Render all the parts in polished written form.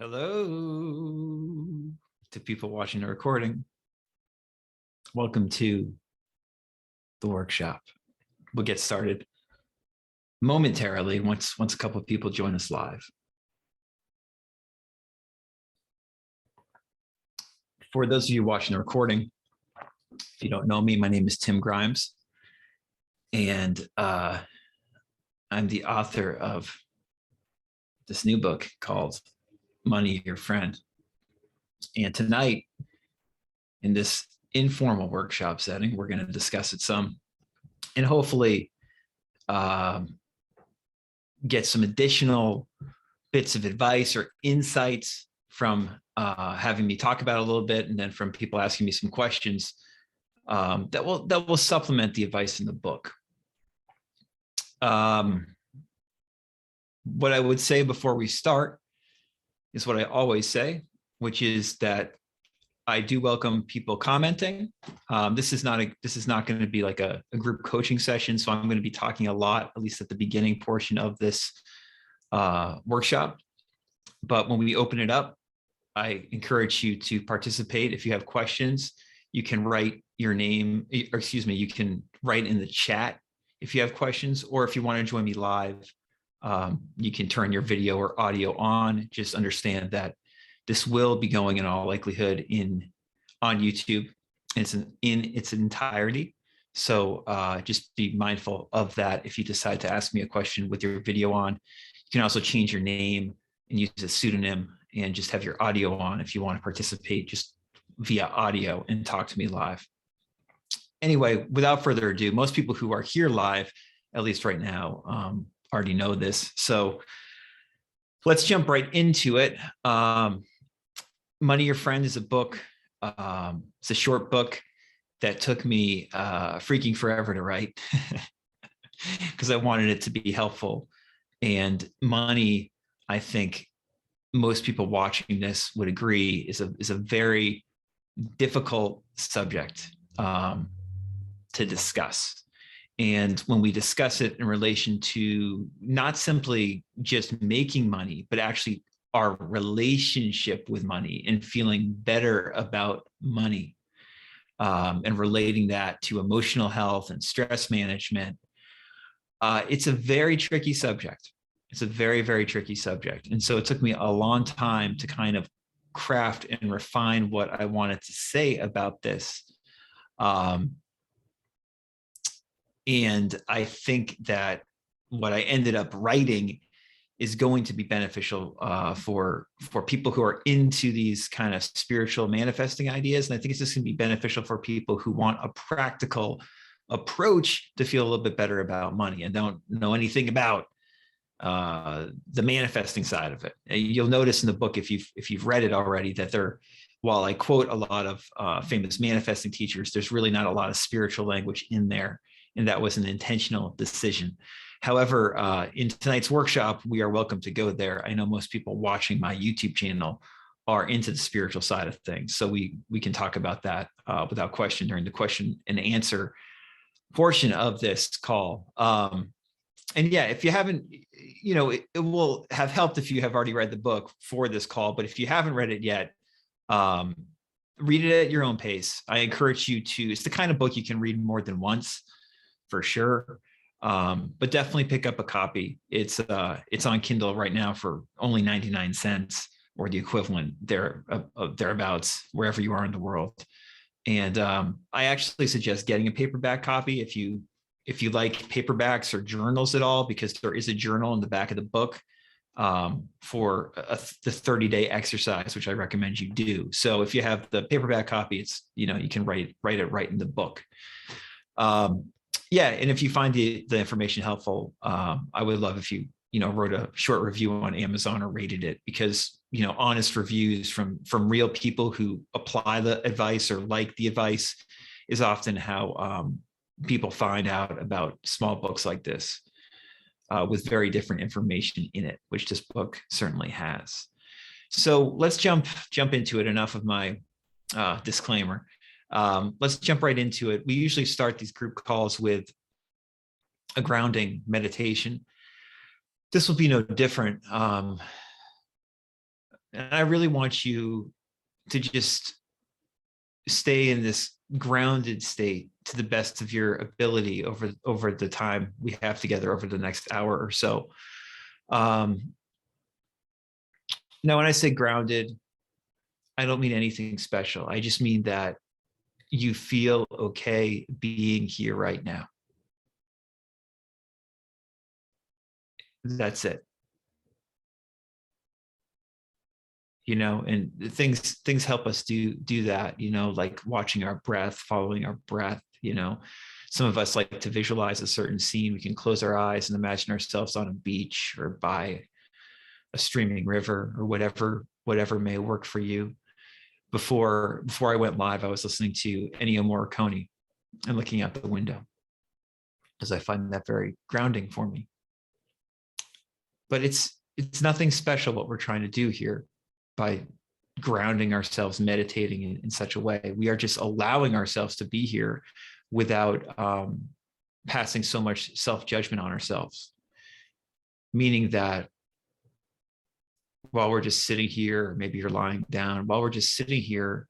Hello to people watching the recording. Welcome to the workshop. We'll get started momentarily once a couple of people join us live. For those of you watching the recording, if you don't know me, my name is Tim Grimes, and I'm the author of this new book called Money Your Friend. And tonight, in this informal workshop setting, we're going to discuss it some and hopefully get some additional bits of advice or insights from having me talk about it a little bit, and then from people asking me some questions that will supplement the advice in the book. What I would say before we start is what I always say, which is that I do welcome people commenting. This is not going to be like a group coaching session, so I'm going to be talking a lot, at least at the beginning portion of this workshop. But when we open it up, I encourage you to participate. If you have questions, you can write your name, or excuse me, you can write in the chat if you have questions, or if you want to join me live, you can turn your video or audio on. Just understand that this will be going in all likelihood on YouTube. It's in its entirety. So just be mindful of that. If you decide to ask me a question with your video on, you can also change your name and use a pseudonym and just have your audio on if you want to participate just via audio and talk to me live. Anyway, without further ado, most people who are here live, at least right now, already know this. So let's jump right into it. Money Your Friend is a book. It's a short book that took me freaking forever to write because I wanted it to be helpful. And money, I think most people watching this would agree, is a very difficult subject to discuss. And when we discuss it in relation to not simply just making money, but actually our relationship with money and feeling better about money, and relating that to emotional health and stress management, it's a very tricky subject. It's a very, very tricky subject. And so it took me a long time to kind of craft and refine what I wanted to say about this. And I think that what I ended up writing is going to be beneficial for people who are into these kind of spiritual manifesting ideas. And I think it's just going to be beneficial for people who want a practical approach to feel a little bit better about money and don't know anything about the manifesting side of it. You'll notice in the book, if you've read it already, that while I quote a lot of famous manifesting teachers, there's really not a lot of spiritual language in there. And that was an intentional decision. However, in tonight's workshop, we are welcome to go there. I know most people watching my YouTube channel are into the spiritual side of things. So we can talk about that without question during the question and answer portion of this call. And yeah, if you haven't, it will have helped if you have already read the book for this call. But if you haven't read it yet, read it at your own pace. I encourage you to. It's the kind of book you can read more than once, for sure. But definitely pick up a copy. It's on Kindle right now for only 99 cents or the equivalent thereabouts, wherever you are in the world. And I actually suggest getting a paperback copy if you like paperbacks or journals at all, because there is a journal in the back of the book for the 30-day exercise, which I recommend you do. So if you have the paperback copy, it's, you can write it right in the book. Yeah, and if you find the information helpful, I would love if you wrote a short review on Amazon or rated it, because honest reviews from real people who apply the advice or like the advice is often how people find out about small books like this with very different information in it, which this book certainly has. So let's jump into it. Enough of my disclaimer. Let's jump right into it. We usually start these group calls with a grounding meditation. This will be no different. And I really want you to just stay in this grounded state to the best of your ability over the time we have together over the next hour or so. Now, when I say grounded, I don't mean anything special. I just mean that you feel okay being here right now. That's it. And things help us do that, like watching our breath, following our breath. Some of us like to visualize a certain scene. We can close our eyes and imagine ourselves on a beach or by a streaming river or whatever may work for you. Before I went live, I was listening to Ennio Morricone and looking out the window, because I find that very grounding for me. But it's nothing special what we're trying to do here by grounding ourselves, meditating in such a way. We are just allowing ourselves to be here without passing so much self-judgment on ourselves. Meaning that while we're just sitting here, maybe you're lying down, while we're just sitting here,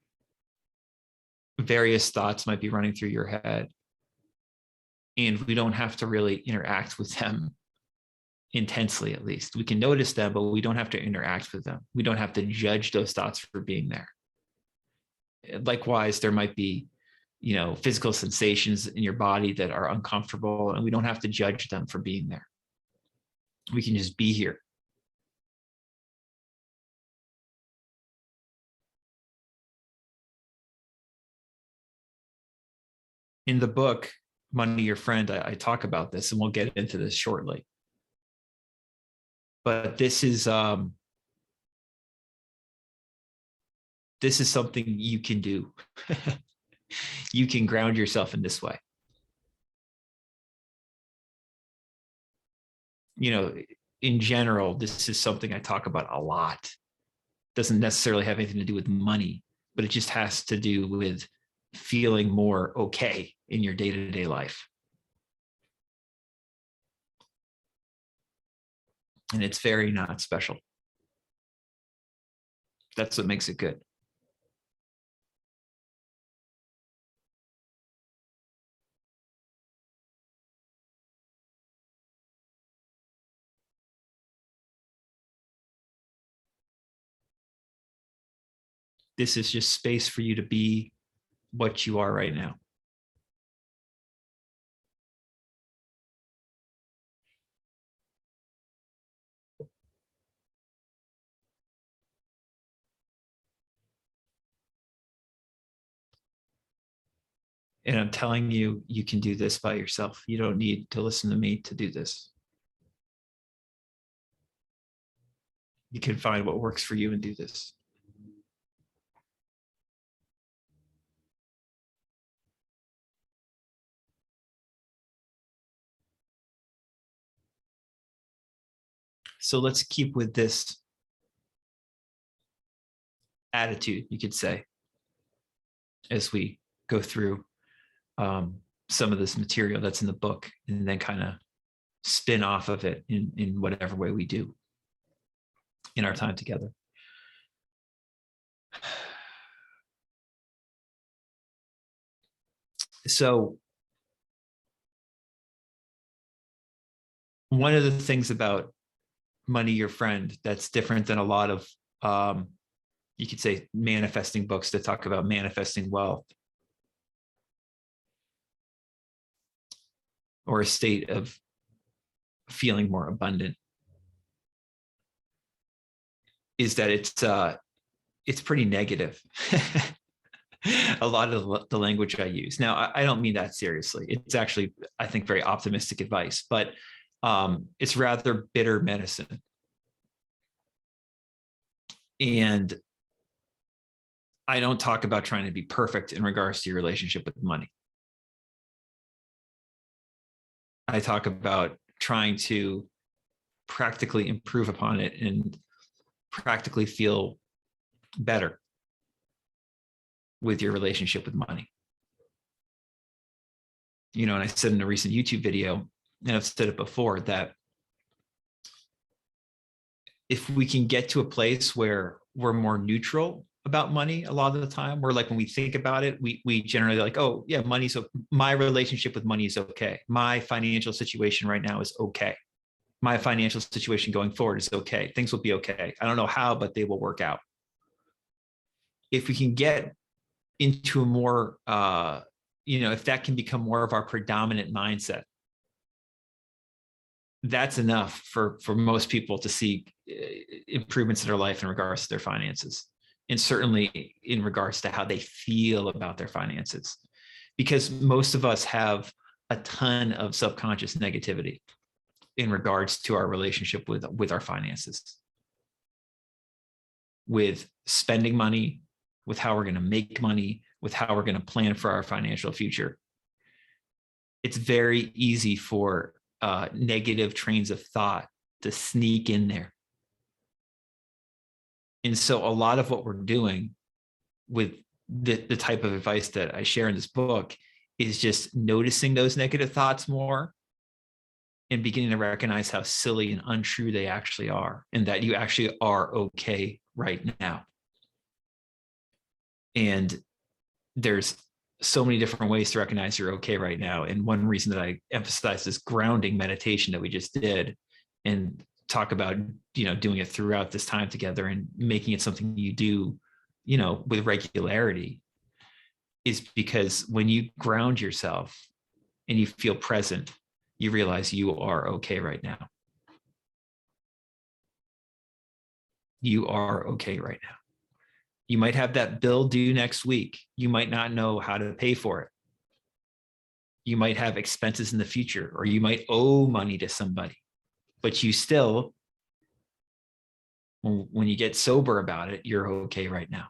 various thoughts might be running through your head. And we don't have to really interact with them intensely. At least we can notice them, but we don't have to interact with them. We don't have to judge those thoughts for being there. Likewise, there might be, physical sensations in your body that are uncomfortable, and we don't have to judge them for being there. We can just be here. In the book, Money Your Friend, I talk about this, and we'll get into this shortly. But this is something you can do. You can ground yourself in this way. In general, this is something I talk about a lot. Doesn't necessarily have anything to do with money, but it just has to do with feeling more okay in your day-to-day life. And it's very not special. That's what makes it good. This is just space for you to be what you are right now. And I'm telling you, you can do this by yourself. You don't need to listen to me to do this. You can find what works for you and do this. So let's keep with this attitude, you could say, as we go through some of this material that's in the book, and then kind of spin off of it in whatever way we do in our time together. So one of the things about Money Your Friend that's different than a lot of you could say manifesting books that talk about manifesting wealth or a state of feeling more abundant, is that it's pretty negative. A lot of the language I use. Now, I don't mean that seriously. It's actually, I think, very optimistic advice, but it's rather bitter medicine. And I don't talk about trying to be perfect in regards to your relationship with money. I talk about trying to practically improve upon it and practically feel better with your relationship with money. And I said in a recent YouTube video, and I've said it before, that if we can get to a place where we're more neutral about money a lot of the time. We're like, when we think about it, we generally like, oh yeah, my relationship with money is okay. My financial situation right now is okay. My financial situation going forward is okay. Things will be okay. I don't know how, but they will work out. If we can get into a more, if that can become more of our predominant mindset, that's enough for most people to see improvements in their life in regards to their finances, and certainly in regards to how they feel about their finances, because most of us have a ton of subconscious negativity in regards to our relationship with our finances, with spending money, with how we're going to make money, with how we're going to plan for our financial future. It's very easy for negative trains of thought to sneak in there. And so a lot of what we're doing with the type of advice that I share in this book is just noticing those negative thoughts more and beginning to recognize how silly and untrue they actually are, and that you actually are okay right now. And there's so many different ways to recognize you're okay right now. And one reason that I emphasize this grounding meditation that we just did, and talk about, doing it throughout this time together and making it something you do, with regularity, is because when you ground yourself and you feel present, you realize you are okay right now. You are okay right now. You might have that bill due next week. You might not know how to pay for it. You might have expenses in the future, or you might owe money to somebody, but you still, when you get sober about it, you're okay right now.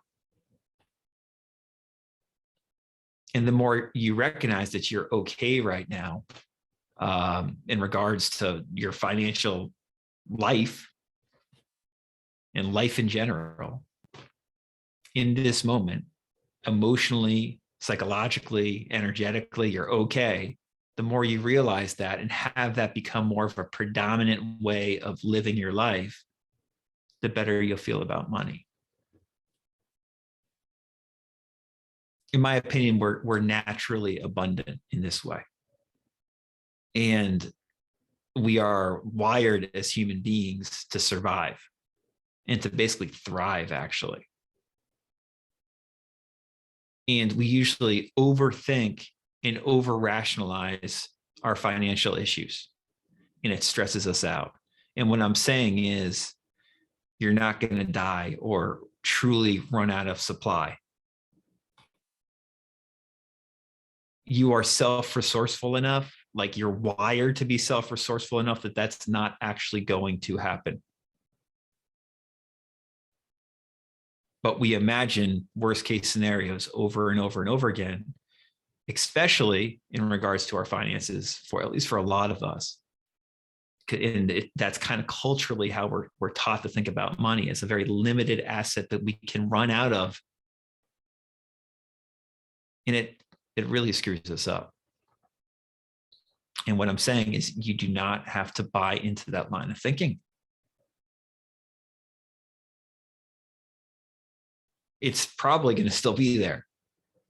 And the more you recognize that you're okay right now, in regards to your financial life and life in general, in this moment, emotionally, psychologically, energetically, you're okay. The more you realize that and have that become more of a predominant way of living your life, the better you'll feel about money. In my opinion, we're naturally abundant in this way. And we are wired as human beings to survive and to basically thrive, actually. And we usually overthink and over rationalize our financial issues, and it stresses us out. And what I'm saying is, you're not going to die or truly run out of supply. You are self-resourceful enough, like you're wired to be self-resourceful enough, that that's not actually going to happen. But we imagine worst case scenarios over and over and over again, especially in regards to our finances, for at least for a lot of us. And that's kind of culturally how we're taught to think about money as a very limited asset that we can run out of. And it really screws us up. And what I'm saying is, you do not have to buy into that line of thinking. It's probably going to still be there.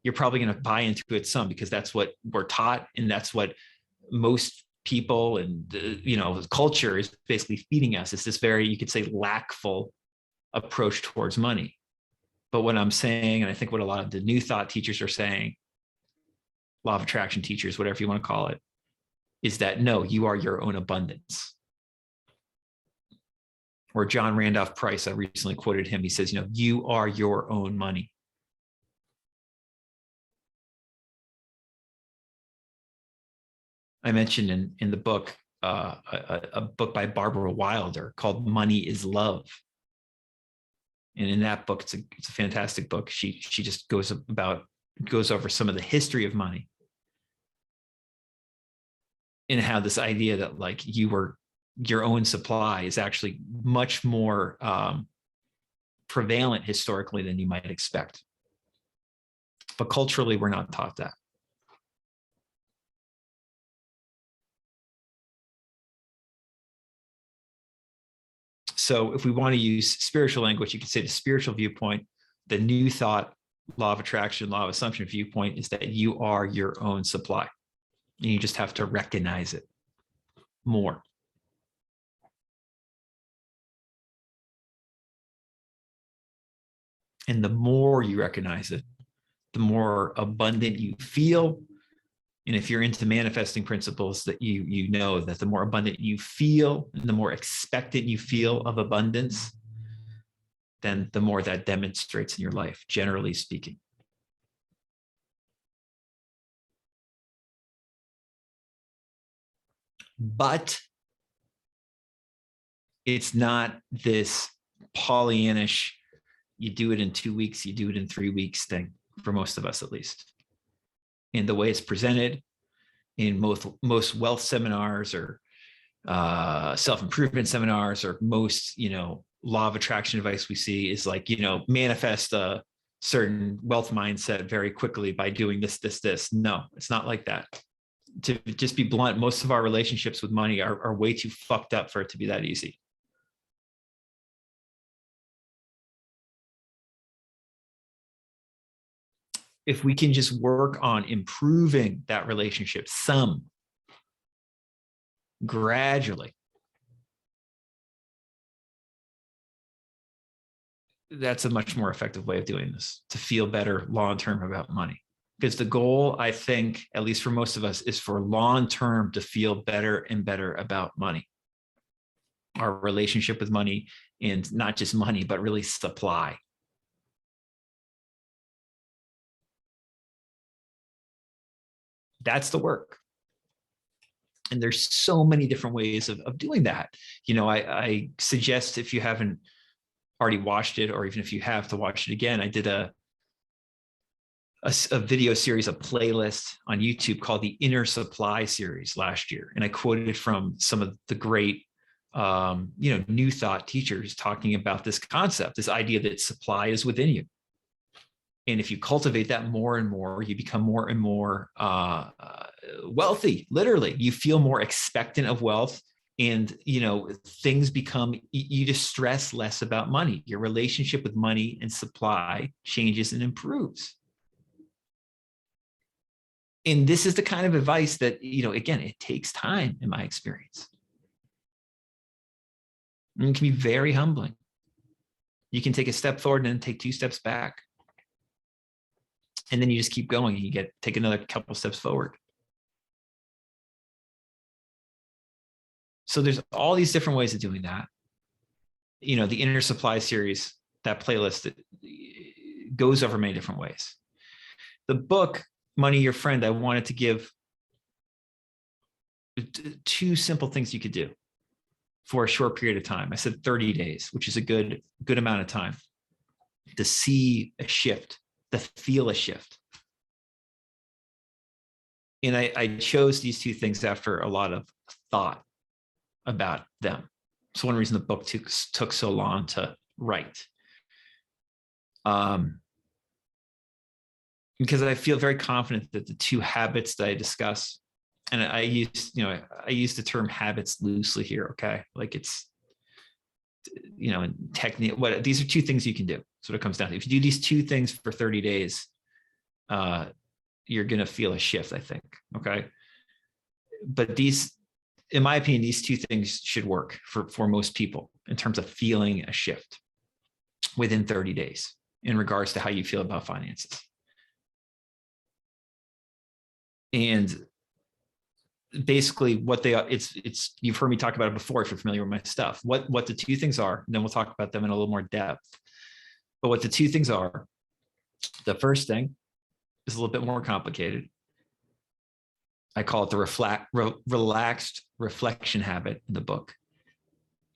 You're probably going to buy into it some, because that's what we're taught, and that's what most people and the culture is basically feeding us. It's this very, you could say, lackful approach towards money. But what I'm saying, and I think what a lot of the new thought teachers are saying, law of attraction teachers, whatever you want to call it, is that no, you are your own abundance. Or John Randolph Price, I recently quoted him. He says, you are your own money. I mentioned in the book, a book by Barbara Wilder called Money is Love. And in that book, it's a fantastic book. She just goes over some of the history of money, and how this idea that like your own supply is actually much more prevalent historically than you might expect. But culturally, we're not taught that. So if we want to use spiritual language, you could say the spiritual viewpoint, the new thought, law of attraction, law of assumption viewpoint is that you are your own supply. And you just have to recognize it more. And the more you recognize it, the more abundant you feel. And if you're into manifesting principles, that you know that the more abundant you feel and the more expectant you feel of abundance, then the more that demonstrates in your life, generally speaking. But it's not this Pollyannish, you do it in 2 weeks, you do it in 3 weeks thing, for most of us at least. And the way it's presented in most wealth seminars or self-improvement seminars, or most, law of attraction advice we see is like, manifest a certain wealth mindset very quickly by doing this. No, it's not like that. To just be blunt, most of our relationships with money are way too fucked up for it to be that easy. If we can just work on improving that relationship some gradually, that's a much more effective way of doing this, to feel better long-term about money. Because the goal, I think, at least for most of us, is for long-term to feel better and better about money, our relationship with money, and not just money, but really supply. That's the work. And there's so many different ways of doing that. I suggest, if you haven't already watched it, or even if you have, to watch it again. I did a video series, a playlist on YouTube called the Inner Supply series last year. And I quoted from some of the great, new thought teachers talking about this concept, this idea that supply is within you. And if you cultivate that more and more, you become more and more wealthy. Literally, you feel more expectant of wealth, and things become, you just stress less about money. Your relationship with money and supply changes and improves. And this is the kind of advice that, again, it takes time, in my experience. And it can be very humbling. You can take a step forward and then take 2 steps back. And then you just keep going, and you take another couple steps forward. So there's all these different ways of doing that. The Inner Supply series, that playlist, that goes over many different ways. The book, Money Your Friend, I wanted to give 2 simple things you could do for a short period of time. I said 30 days, which is a good amount of time to see a shift, to feel a shift. And I chose these 2 things after a lot of thought about them. It's one reason the book took so long to write. Because I feel very confident that the 2 habits that I discuss, and I use the term habits loosely here, okay? Like it's, technique, these are 2 things you can do. That's what it comes down to. If you do these 2 things for 30 days, you're going to feel a shift, I think, okay? But these, in my opinion, these 2 things should work for most people in terms of feeling a shift within 30 days in regards to how you feel about finances. And basically what they are, it's you've heard me talk about it before if you're familiar with my stuff. What the 2 things are, and then we'll talk about them in a little more depth. But what the 2 things are, the first thing is a little bit more complicated. I call it the relaxed reflection habit in the book.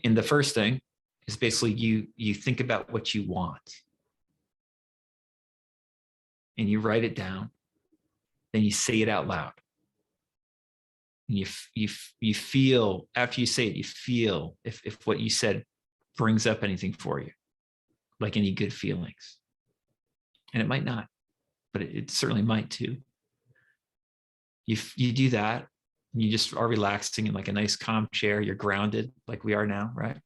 And the first thing is basically you think about what you want, and you write it down, then you say it out loud. And you feel, after you say it, you feel if what you said brings up anything for you, like any good feelings. And it might not, but it certainly might too. You do that, and you just are relaxing in like a nice calm chair. You're grounded like we are now, right?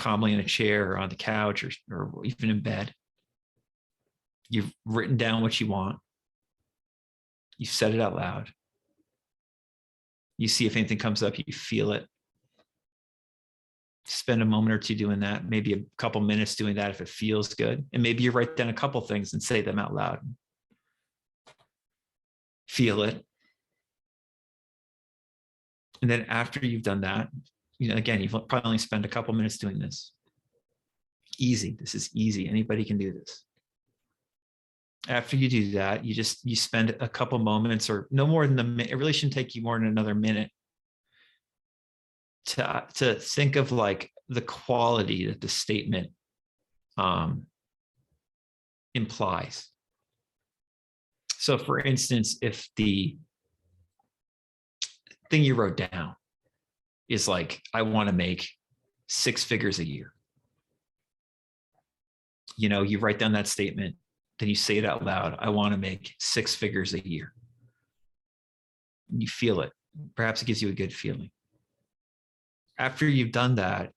calmly in a chair or on the couch or even in bed. You've written down what you want. You said it out loud. You see if anything comes up, you feel it. Spend a moment or two doing that, maybe a couple minutes doing that if it feels good. And maybe you write down a couple things and say them out loud. Feel it. And then after you've done that, again, you've probably only spent a couple minutes doing this. Easy. This is easy. Anybody can do this. After you do that, you spend a couple moments, or no more than a minute. It really shouldn't take you more than another minute to think of like the quality that the statement implies. So for instance, if the thing you wrote down is like, I want to make 6 figures a year. You write down that statement, then you say it out loud. I want to make 6 figures a year. You feel it. Perhaps it gives you a good feeling. After you've done that,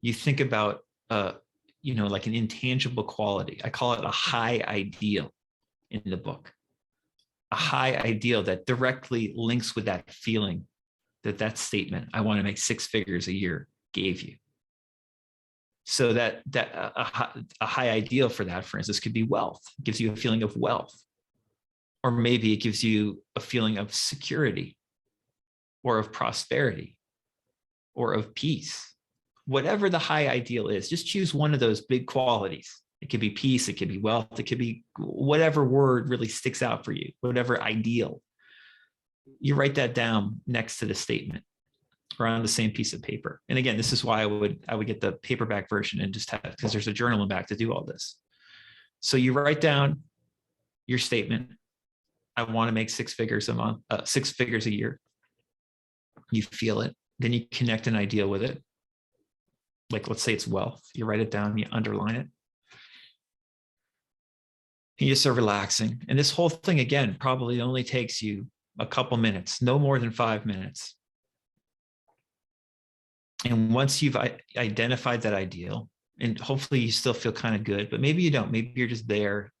you think about, like an intangible quality. I call it a high ideal in the book. A high ideal that directly links with that feeling that statement, I want to make 6 figures a year, gave you. So that a high ideal for that, for instance, could be wealth. It gives you a feeling of wealth. Or maybe it gives you a feeling of security or of prosperity or of peace. Whatever the high ideal is, just choose one of those big qualities. It could be peace, it could be wealth, it could be whatever word really sticks out for you, whatever ideal. You write that down next to the statement or on the same piece of paper. And again, this is why I would get the paperback version and just have, because there's a journal in back to do all this. So you write down your statement. I want to make 6 figures a month, 6 figures a year. You feel it. Then you connect an idea with it. Like, let's say it's wealth. You write it down, you underline it. And you start relaxing. And this whole thing, again, probably only takes you a couple minutes, no more than 5 minutes. And once you've identified that ideal, and hopefully you still feel kind of good, but maybe you don't, maybe you're just there,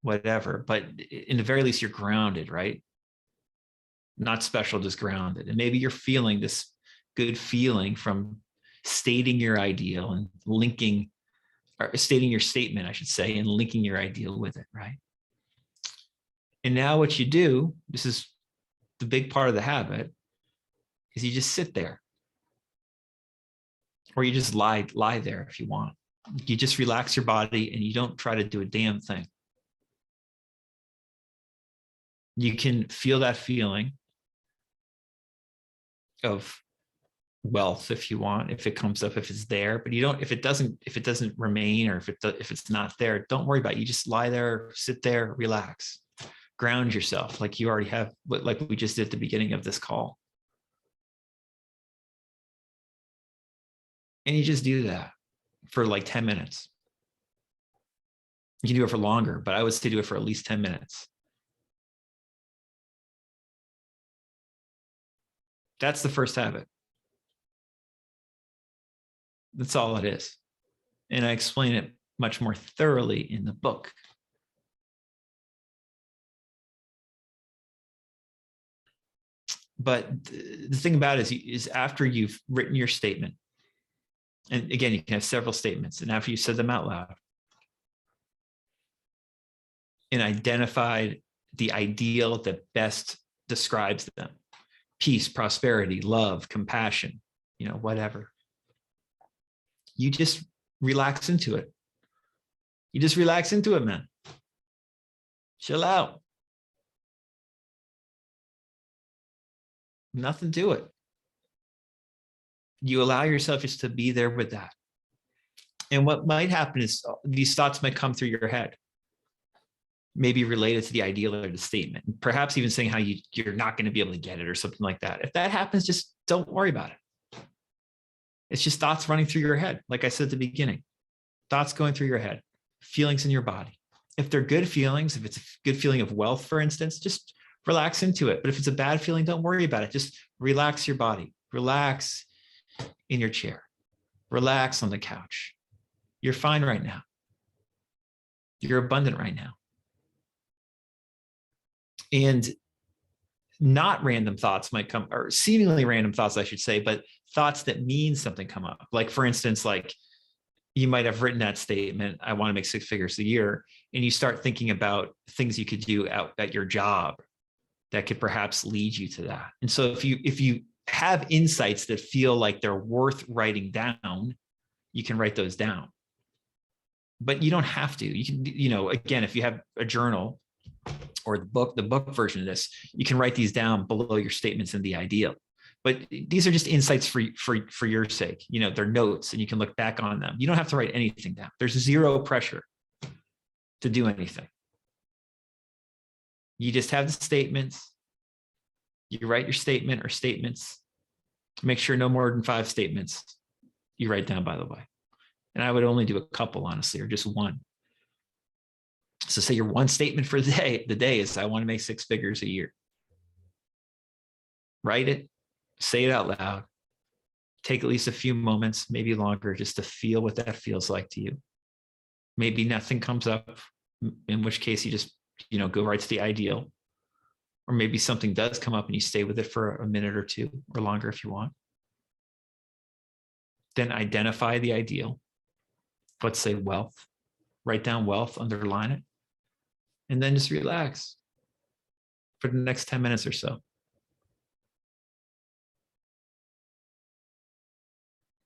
whatever. But in the very least, you're grounded, right? Not special, just grounded. And maybe you're feeling this good feeling from stating your ideal and stating your statement, I should say, and linking your ideal with it, right? And now what you do, this is the big part of the habit, is you just sit there. Or you just lie there if you want. You just relax your body and you don't try to do a damn thing. You can feel that feeling of wealth if you want, if it comes up, if it's there, but you don't, if it doesn't remain, or if it's not there, don't worry about it. You just lie there, sit there, relax, ground yourself like you already have, like we just did at the beginning of this call. And you just do that for like 10 minutes. You can do it for longer, but I would say do it for at least 10 minutes. That's the first habit. That's all it is. And I explain it much more thoroughly in the book. But the thing about it is after you've written your statement, and again, you can have several statements, and after you said them out loud and identified the ideal that best describes them, peace, prosperity, love, compassion, whatever, you just relax into it. You just relax into it, man. Chill out. Nothing to it. You allow yourself just to be there with that. And what might happen is these thoughts might come through your head, maybe related to the ideal or the statement, perhaps even saying how you're not going to be able to get it or something like that. If that happens, just don't worry about it. It's just thoughts running through your head. Like I said at the beginning, thoughts going through your head, feelings in your body. If they're good feelings, if it's a good feeling of wealth, for instance, just relax into it. But if it's a bad feeling, don't worry about it. Just relax your body. Relax in your chair. Relax on the couch. You're fine right now. You're abundant right now. And not random thoughts might come, or seemingly random thoughts, I should say, but thoughts that mean something come up. Like, for instance, like you might have written that statement, I want to make 6 figures a year. And you start thinking about things you could do out at your job that could perhaps lead you to that. And so if you have insights that feel like they're worth writing down, you can write those down. But you don't have to. You can, again, if you have a journal or the book version of this, you can write these down below your statements in the ideal. But these are just insights for your sake. They're notes and you can look back on them. You don't have to write anything down. There's zero pressure to do anything. You just have the statements. You write your statement or statements. Make sure no more than 5 statements you write down, by the way. And I would only do a couple, honestly, or just one. So say your one statement for the day is, I want to make 6 figures a year. Write it, say it out loud. Take at least a few moments, maybe longer, just to feel what that feels like to you. Maybe nothing comes up, in which case you just, go right to the ideal. Or maybe something does come up and you stay with it for a minute or 2 or longer if you want. Then identify the ideal. Let's say wealth. Write down wealth, underline it, and then just relax for the next 10 minutes or so.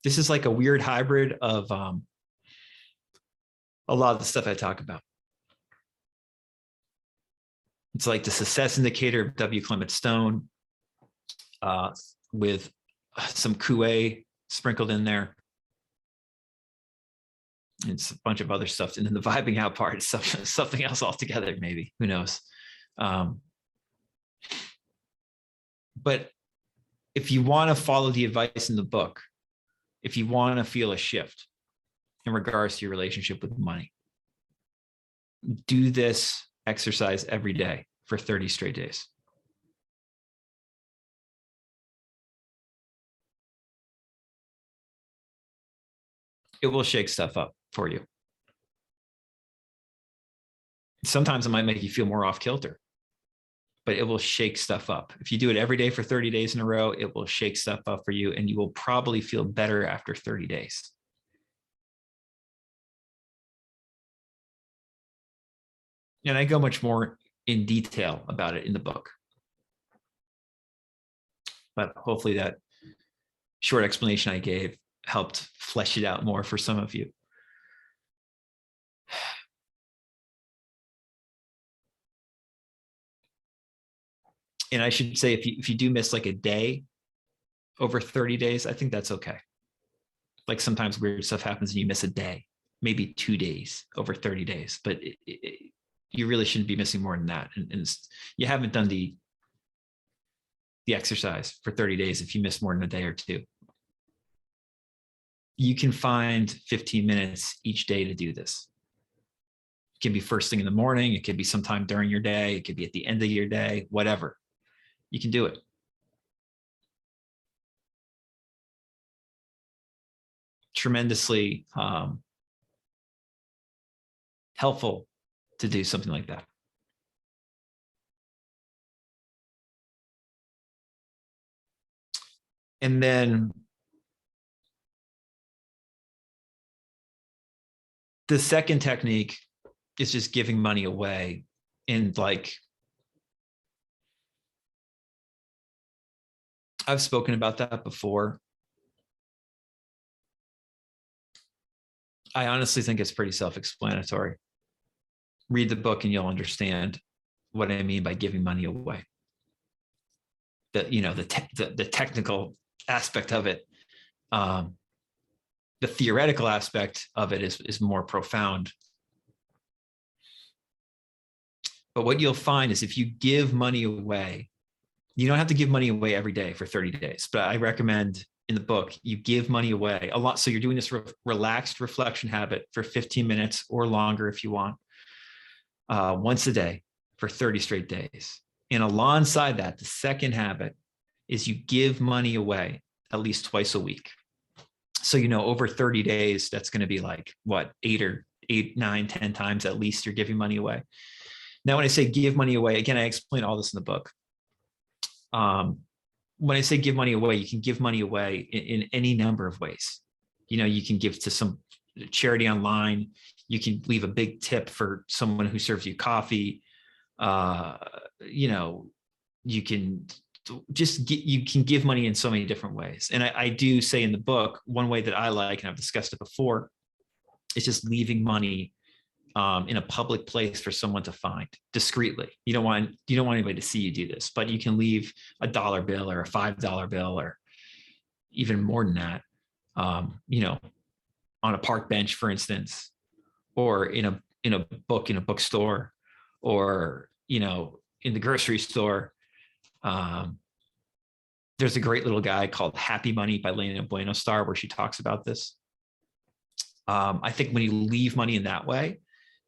This is like a weird hybrid of a lot of the stuff I talk about. It's like the success indicator of W. Clement Stone with some Coué sprinkled in there. It's a bunch of other stuff. And then the vibing out part is something else altogether, maybe. Who knows? But if you want to follow the advice in the book, if you want to feel a shift in regards to your relationship with money, do this exercise every day for 30 straight days. It will shake stuff up for you. Sometimes it might make you feel more off kilter, but it will shake stuff up. If you do it every day for 30 days in a row, it will shake stuff up for you, and you will probably feel better after 30 days. And I go much more in detail about it in the book. But hopefully that short explanation I gave helped flesh it out more for some of you. And I should say, if you do miss like a day over 30 days, I think that's okay. Like sometimes weird stuff happens and you miss a day, maybe 2 days over 30 days, but you really shouldn't be missing more than that. And you haven't done the exercise for 30 days if you miss more than a day or 2. You can find 15 minutes each day to do this. It can be first thing in the morning. It could be sometime during your day. It could be at the end of your day, whatever. You can do it. Tremendously helpful to do something like that. And then the second technique is just giving money away. And like, I've spoken about that before. I honestly think it's pretty self-explanatory. Read the book and you'll understand what I mean by giving money away. The technical aspect of it, the theoretical aspect of it is more profound. But what you'll find is if you give money away, you don't have to give money away every day for 30 days, but I recommend in the book, you give money away a lot. So you're doing this relaxed reflection habit for 15 minutes or longer if you want, once a day for 30 straight days. And alongside that, the second habit is you give money away at least twice a week. So, over 30 days, that's going to be like what, 8, 9, 10 times at least you're giving money away. Now, when I say give money away, again, I explain all this in the book. When I say give money away, you can give money away in any number of ways. You can give to some charity online. You can leave a big tip for someone who serves you coffee. You can you can give money in so many different ways. And I do say in the book, one way that I like, and I've discussed it before, is just leaving money in a public place for someone to find discreetly. You don't want anybody to see you do this, but you can leave a $1 bill or a $5 bill or even more than that, on a park bench, for instance, or in a bookstore, or in the grocery store. There's a great little guy called Happy Money by Lena Buenostar, where she talks about this. I think when you leave money in that way,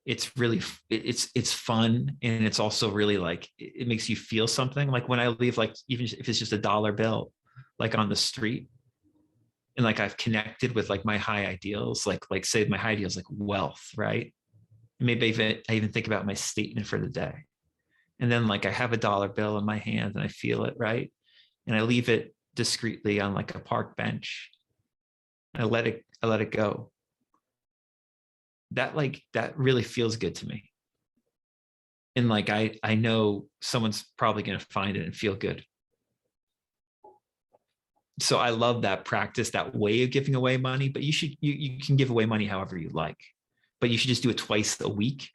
it's really, it's fun. And it's also really like, it makes you feel something. Like when I leave, like, even if it's just a $1 bill, like on the street, and like I've connected with like my high ideals, like say my high ideals, like wealth, right? Maybe I even think about my statement for the day. And then like I have a $1 bill in my hand and I feel it, right? And I leave it discreetly on like a park bench. I let it go. That really feels good to me. And like I know someone's probably going to find it and feel good. So I love that practice, that way of giving away money. But you can give away money however you like, but you should just do it twice a week.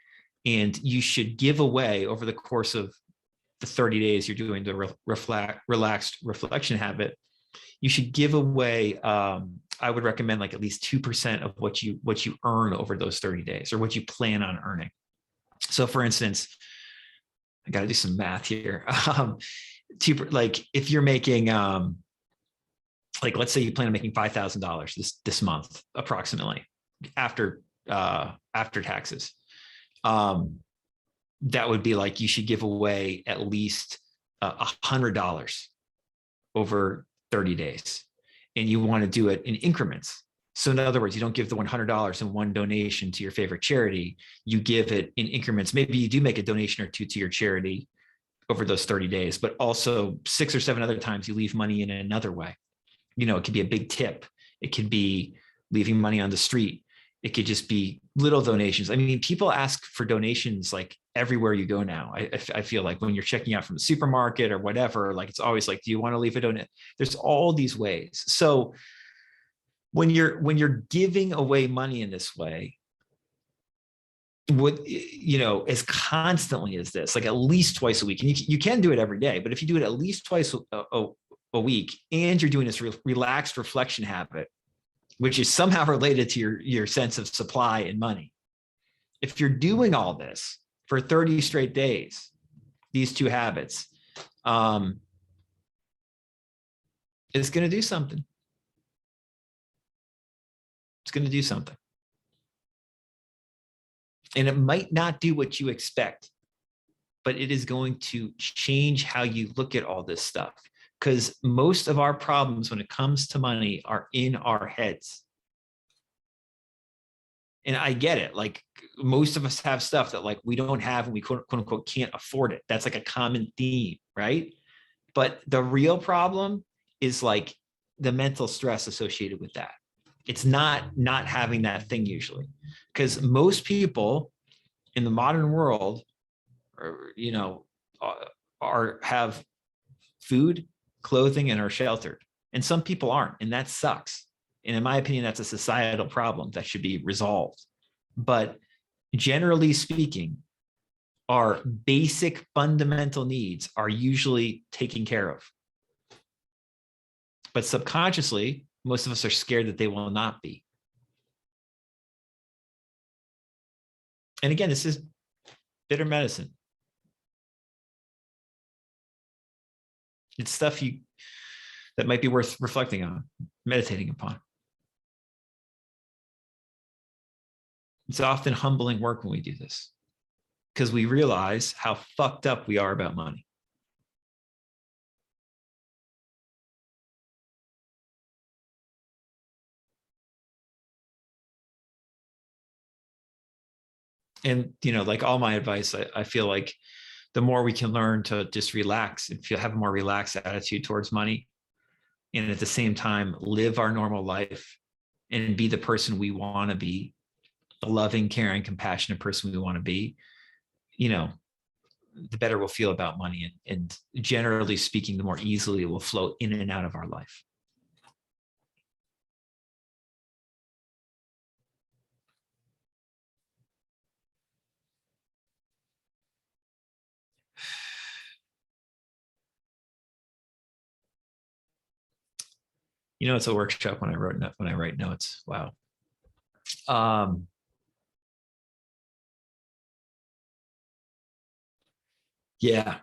And you should give away over the course of the 30 days you're doing the relaxed reflection habit. You should give away, I would recommend like at least 2% of what you earn over those 30 days, or what you plan on earning. So for instance, I got to do some math here. Like if you're making, like, let's say you plan on making $5,000 this month, approximately, after taxes. That would be like, you should give away at least $100 over 30 days. And you want to do it in increments. So in other words, you don't give the $100 in one donation to your favorite charity. You give it in increments. Maybe you do make a donation or two to your charity over those 30 days, but also 6 or 7 other times you leave money in another way. It could be a big tip. It could be leaving money on the street. It could just be little donations. I mean, people ask for donations like everywhere you go now. I feel like when you're checking out from the supermarket or whatever, like it's always like, do you want to leave a donation? There's all these ways. So when you're giving away money in this way, as constantly as this, like at least twice a week, and you can do it every day, but if you do it at least twice a week, and you're doing this relaxed reflection habit, which is somehow related to your sense of supply and money. If you're doing all this for 30 straight days, these two habits, it's going to do something. It's going to do something. And it might not do what you expect, but it is going to change how you look at all this stuff. Because most of our problems when it comes to money are in our heads. And I get it. Like most of us have stuff that like we don't have and we quote unquote can't afford it. That's like a common theme, right? But the real problem is like the mental stress associated with that. It's not having that thing usually, because most people in the modern world have food, clothing, and are sheltered. And some people aren't, and that sucks. And in my opinion, that's a societal problem that should be resolved. But generally speaking, our basic fundamental needs are usually taken care of. But subconsciously, most of us are scared that they will not be. And again, this is bitter medicine. It's stuff that might be worth reflecting on, meditating upon. It's often humbling work when we do this, because we realize how fucked up we are about money. And, like all my advice, I feel like the more we can learn to just relax and have a more relaxed attitude towards money, and at the same time live our normal life and be the person we want to be, the loving, caring, compassionate person we want to be, you know, the better we'll feel about money. And generally speaking, the more easily it will flow in and out of our life. It's a workshop when I write notes. Wow. Um, yeah,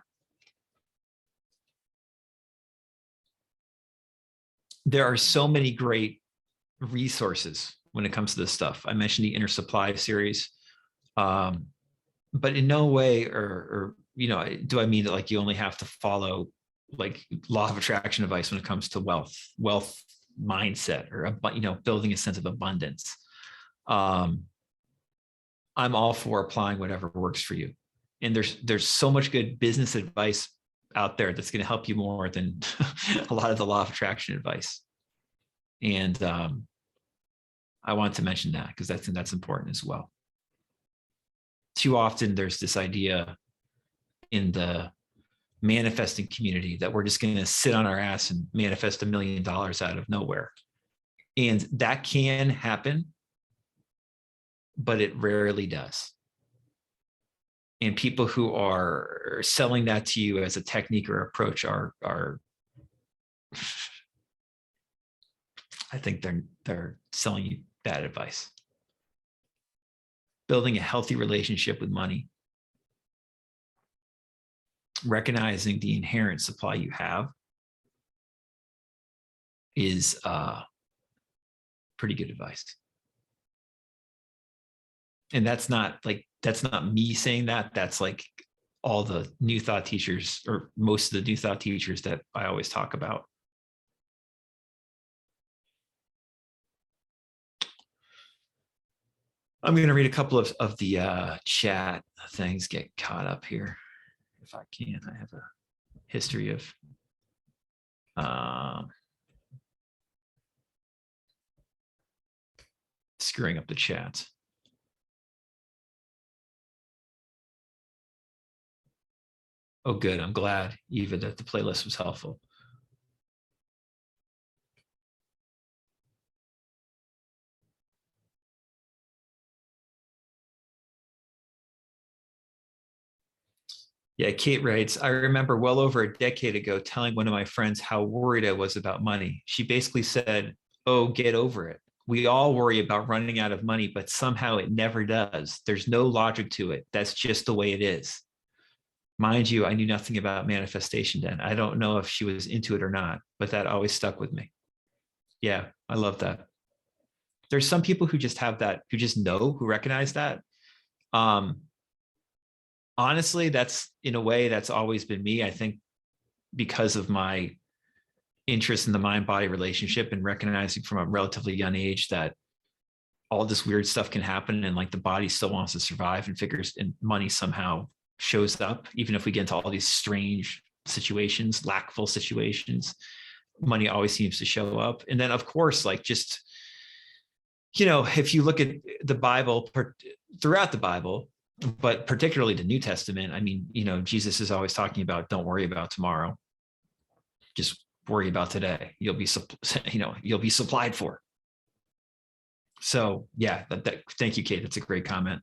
there are so many great resources when it comes to this stuff. I mentioned the Inner Supply series, um, but in no way, or do I mean that like you only have to follow like law of attraction advice when it comes to wealth mindset, or building a sense of abundance. Um, I'm all for applying whatever works for you, and there's so much good business advice out there that's going to help you more than a lot of the law of attraction advice. And I want to mention that because that's important as well. Too often there's this idea in the manifesting community that we're just going to sit on our ass and manifest $1 million out of nowhere. And that can happen, but it rarely does. And people who are selling that to you as a technique or approach are I think they're selling you bad advice. Building a healthy relationship with money, recognizing the inherent supply you have, is pretty good advice. And that's not me saying that. That's like all the New Thought teachers, or most of the New Thought teachers that I always talk about. I'm going to read a couple of the chat things, get caught up here if I can. I have a history of screwing up the chat. Oh, good. I'm glad, Eva, that the playlist was helpful. Yeah, Kate writes, I remember well over a decade ago telling one of my friends how worried I was about money. She basically said, oh, get over it. We all worry about running out of money, but somehow it never does. There's no logic to it. That's just the way it is. Mind you, I knew nothing about manifestation then. I don't know if she was into it or not, but that always stuck with me. Yeah, I love that. There's some people who just have that, who just know, who recognize that. Um, Honestly, that's in a way that's always been me. I think because of my interest in the mind body relationship and recognizing from a relatively young age that all this weird stuff can happen, and like the body still wants to survive and figures, and money somehow shows up even if we get into all these strange situations, lackful situations. Money always seems to show up. And then of course, like, just if you look at the Bible, throughout the Bible, but particularly the New Testament, I mean, Jesus is always talking about, don't worry about tomorrow, just worry about today. You'll be supplied for. So yeah, thank you, Kate. That's a great comment.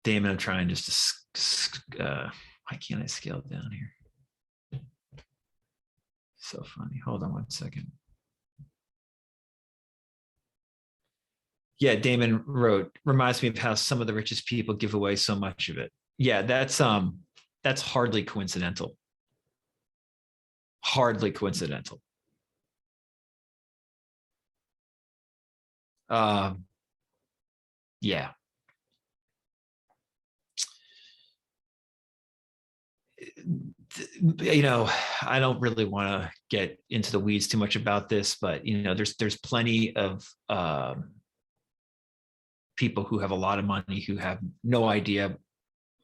Damon, I'm trying just to, why can't I scale down here? So funny. Hold on 1 second. Yeah, Damon wrote, reminds me of how some of the richest people give away so much of it. Yeah, that's hardly coincidental. Hardly coincidental. Yeah. I don't really want to get into the weeds too much about this, but there's plenty of people who have a lot of money who have no idea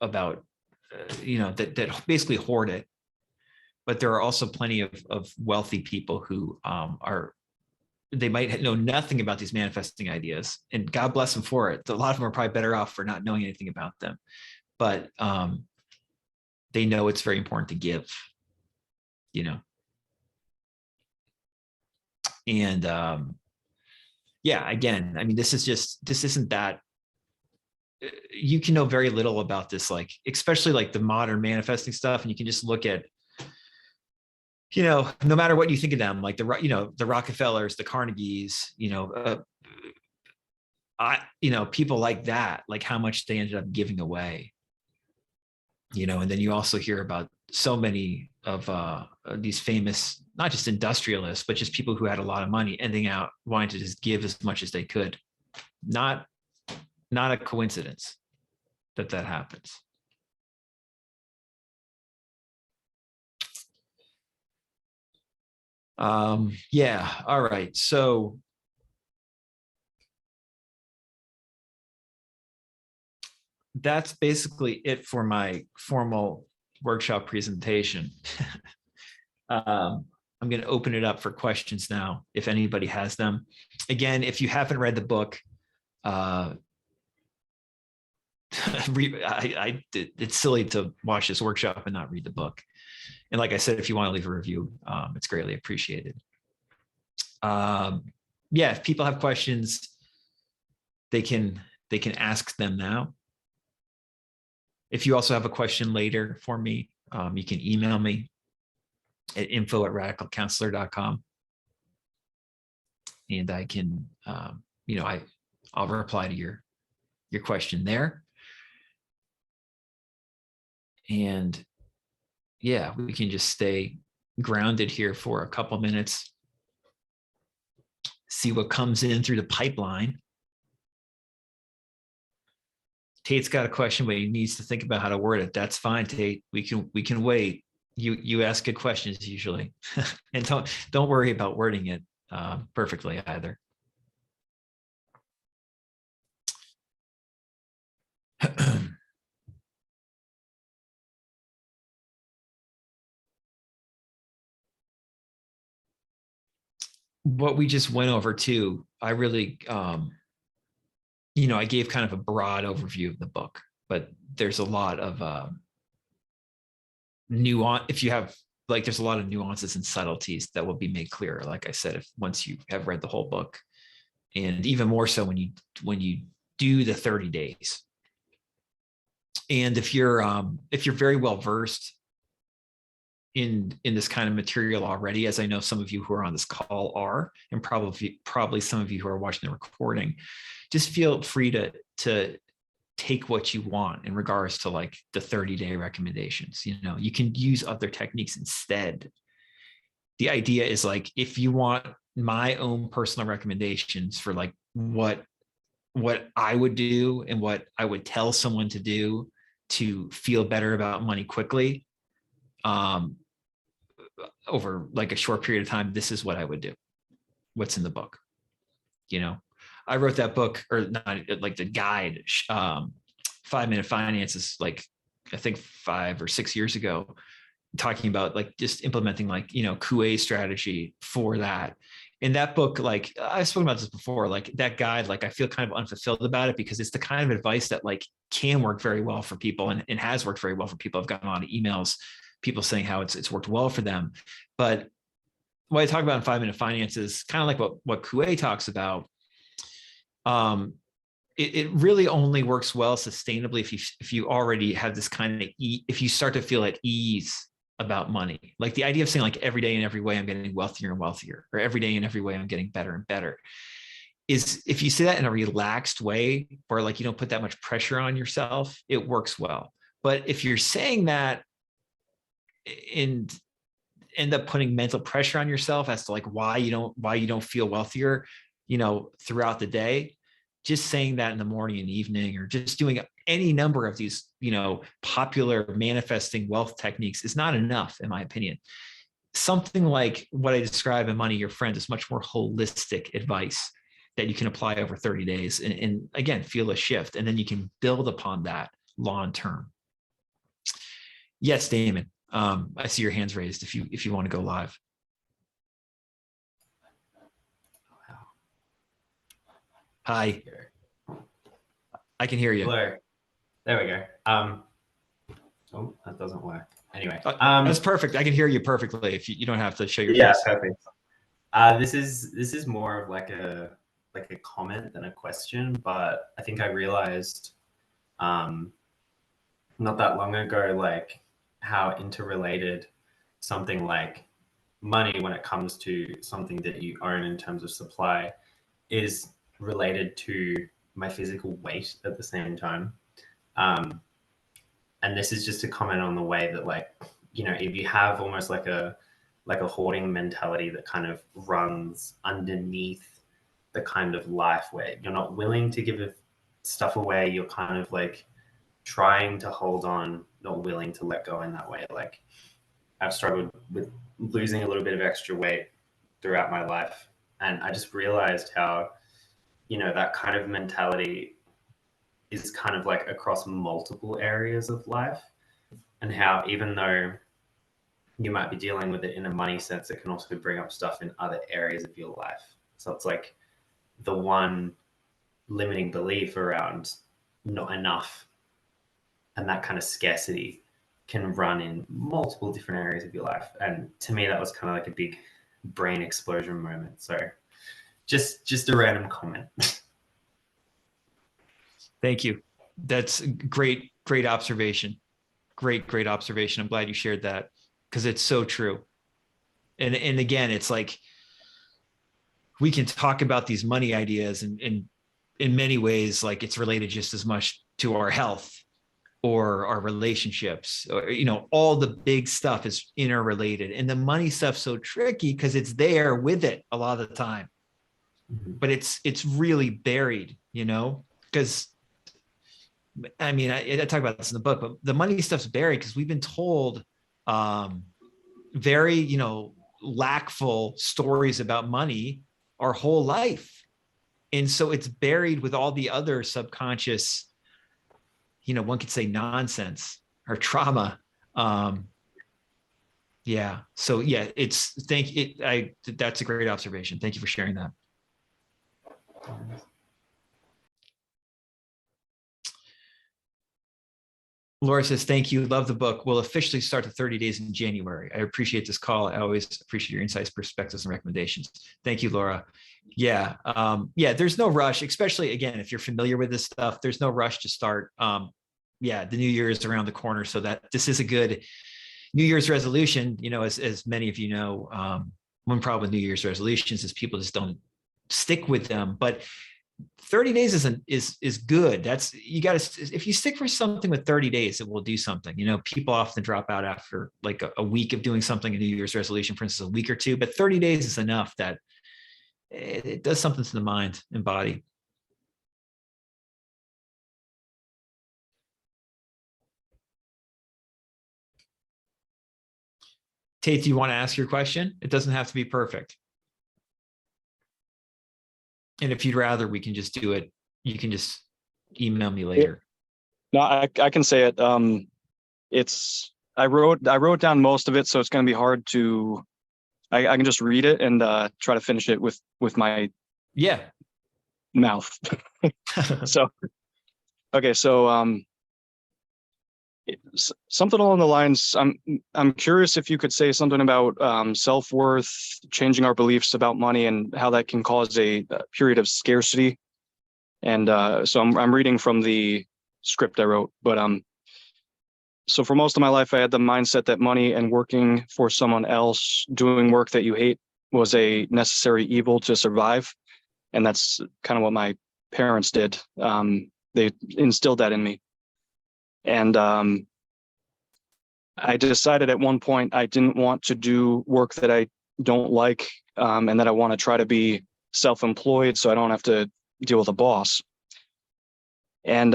about, that basically hoard it. But there are also plenty of wealthy people who they might know nothing about these manifesting ideas, and God bless them for it. A lot of them are probably better off for not knowing anything about them, but they know it's very important to give, and again, I mean, this isn't that, you can know very little about this, like, especially like the modern manifesting stuff. And you can just look at, no matter what you think of them, like the Rockefellers, the Carnegies, people like that, like how much they ended up giving away, and then you also hear about so many of these famous, not just industrialists, but just people who had a lot of money ending out wanting to just give as much as they could. Not a coincidence that happens. All right. So that's basically it for my formal workshop presentation. I'm going to open it up for questions now, if anybody has them. Again, if you haven't read the book, it's silly to watch this workshop and not read the book. And like I said, if you want to leave a review, it's greatly appreciated. If people have questions, they can ask them now. If you also have a question later for me, you can email me at info@radicalcounselor.com. And I can, I'll reply to your question there. And we can just stay grounded here for a couple minutes, see what comes in through the pipeline. Tate's got a question, but he needs to think about how to word it. That's fine, Tate. We can wait. You ask good questions usually, and don't worry about wording it perfectly either. What we just went over too, I really, I gave kind of a broad overview of the book, but there's a lot of nuance. If you have, like, there's a lot of nuances and subtleties that will be made clearer, like I said, once you have read the whole book, and even more so when you do the 30 days. And if you're very well versed in this kind of material already, as I know some of you who are on this call are, and probably some of you who are watching the recording, just feel free to take what you want in regards to like the 30-day recommendations. You can use other techniques instead. The idea is, like, if you want my own personal recommendations for like what I would do and what I would tell someone to do to feel better about money quickly, over like a short period of time, this is what I would do. What's in the book? I wrote that book, or not, like the guide, 5-Minute Finances, like I think 5 or 6 years ago, talking about like just implementing like, QA strategy for that. In that book, like I've spoken about this before, like that guide, like I feel kind of unfulfilled about it, because it's the kind of advice that like can work very well for people, and has worked very well for people. I've gotten a lot of emails, people saying how it's worked well for them. But what I talk about in 5-Minute Finances, kind of like what QA talks about, it really only works well sustainably if you already have this kind of if you start to feel at ease about money. Like the idea of saying like every day in every way I'm getting wealthier and wealthier, or every day in every way I'm getting better and better, is, if you say that in a relaxed way, or like you don't put that much pressure on yourself, it works well. But if you're saying that and end up putting mental pressure on yourself as to like why you don't feel wealthier, throughout the day, just saying that in the morning and evening, or just doing any number of these, popular manifesting wealth techniques is not enough, in my opinion. Something like what I describe in Money Your Friend is much more holistic advice. that you can apply over 30 days and again, feel a shift. And then you can build upon that long term. Yes, Damon. I see your hands raised if you want to go live. Hi. I can hear you. Hello. There we go. Oh, that doesn't work. Anyway. That's perfect. I can hear you perfectly if you don't have to show your face. Yeah, perfect. This is more of like a comment than a question, but I think I realized not that long ago, like how interrelated something like money, when it comes to something that you own in terms of supply, is related to my physical weight at the same time. And this is just a comment on the way that, like, you know, if you have almost like a hoarding mentality that kind of runs underneath the kind of life where you're not willing to give stuff away, you're kind of like trying to hold on, not willing to let go in that way. Like, I've struggled with losing a little bit of extra weight throughout my life, and I just realized how, you know, that kind of mentality is kind of like across multiple areas of life, and how even though you might be dealing with it in a money sense, it can also bring up stuff in other areas of your life. So it's like the one limiting belief around not enough and that kind of scarcity can run in multiple different areas of your life. And to me, that was kind of like a big brain explosion moment. So just a random comment. Thank you. That's great observation. Great observation. I'm glad you shared that because it's so true. And again, it's like we can talk about these money ideas and in many ways, like it's related just as much to our health or our relationships, or, you know, all the big stuff is interrelated. And the money stuff's so tricky because it's there with it a lot of the time. Mm-hmm. But it's really buried, you know, because I mean, I talk about this in the book, but the money stuff's buried because we've been told very, you know, lackful stories about money our whole life. And so it's buried with all the other subconscious, you know, one could say nonsense or trauma. Yeah. So yeah, that's a great observation. Thank you for sharing that. Laura says, thank you. Love the book. We'll officially start the 30 days in January. I appreciate this call. I always appreciate your insights, perspectives, and recommendations. Thank you, Laura. Yeah. There's no rush, especially again, if you're familiar with this stuff, there's no rush to start. The new year is around the corner. So that this is a good New Year's resolution, you know, as many of you know, one problem with New Year's resolutions is people just don't stick with them. But 30 days is good. That's, you got to, if you stick for something with 30 days, it will do something. You know, people often drop out after like a week of doing something, a New Year's resolution, for instance, a week or two, but 30 days is enough that it does something to the mind and body. Tate, do you want to ask your question? It doesn't have to be perfect. And if you'd rather, we can just do it. You can just email me later. No, I can say it. I wrote down most of it, so it's going to be hard to. I can just read it and try to finish it with my mouth. So, okay, so something along the lines. I'm curious if you could say something about self-worth, changing our beliefs about money, and how that can cause a period of scarcity. And so I'm reading from the script I wrote, but so for most of my life, I had the mindset that money and working for someone else, doing work that you hate, was a necessary evil to survive. And that's kind of what my parents did. They instilled that in me. And I decided at one point I didn't want to do work that I don't like, and that I want to try to be self-employed so I don't have to deal with a boss. And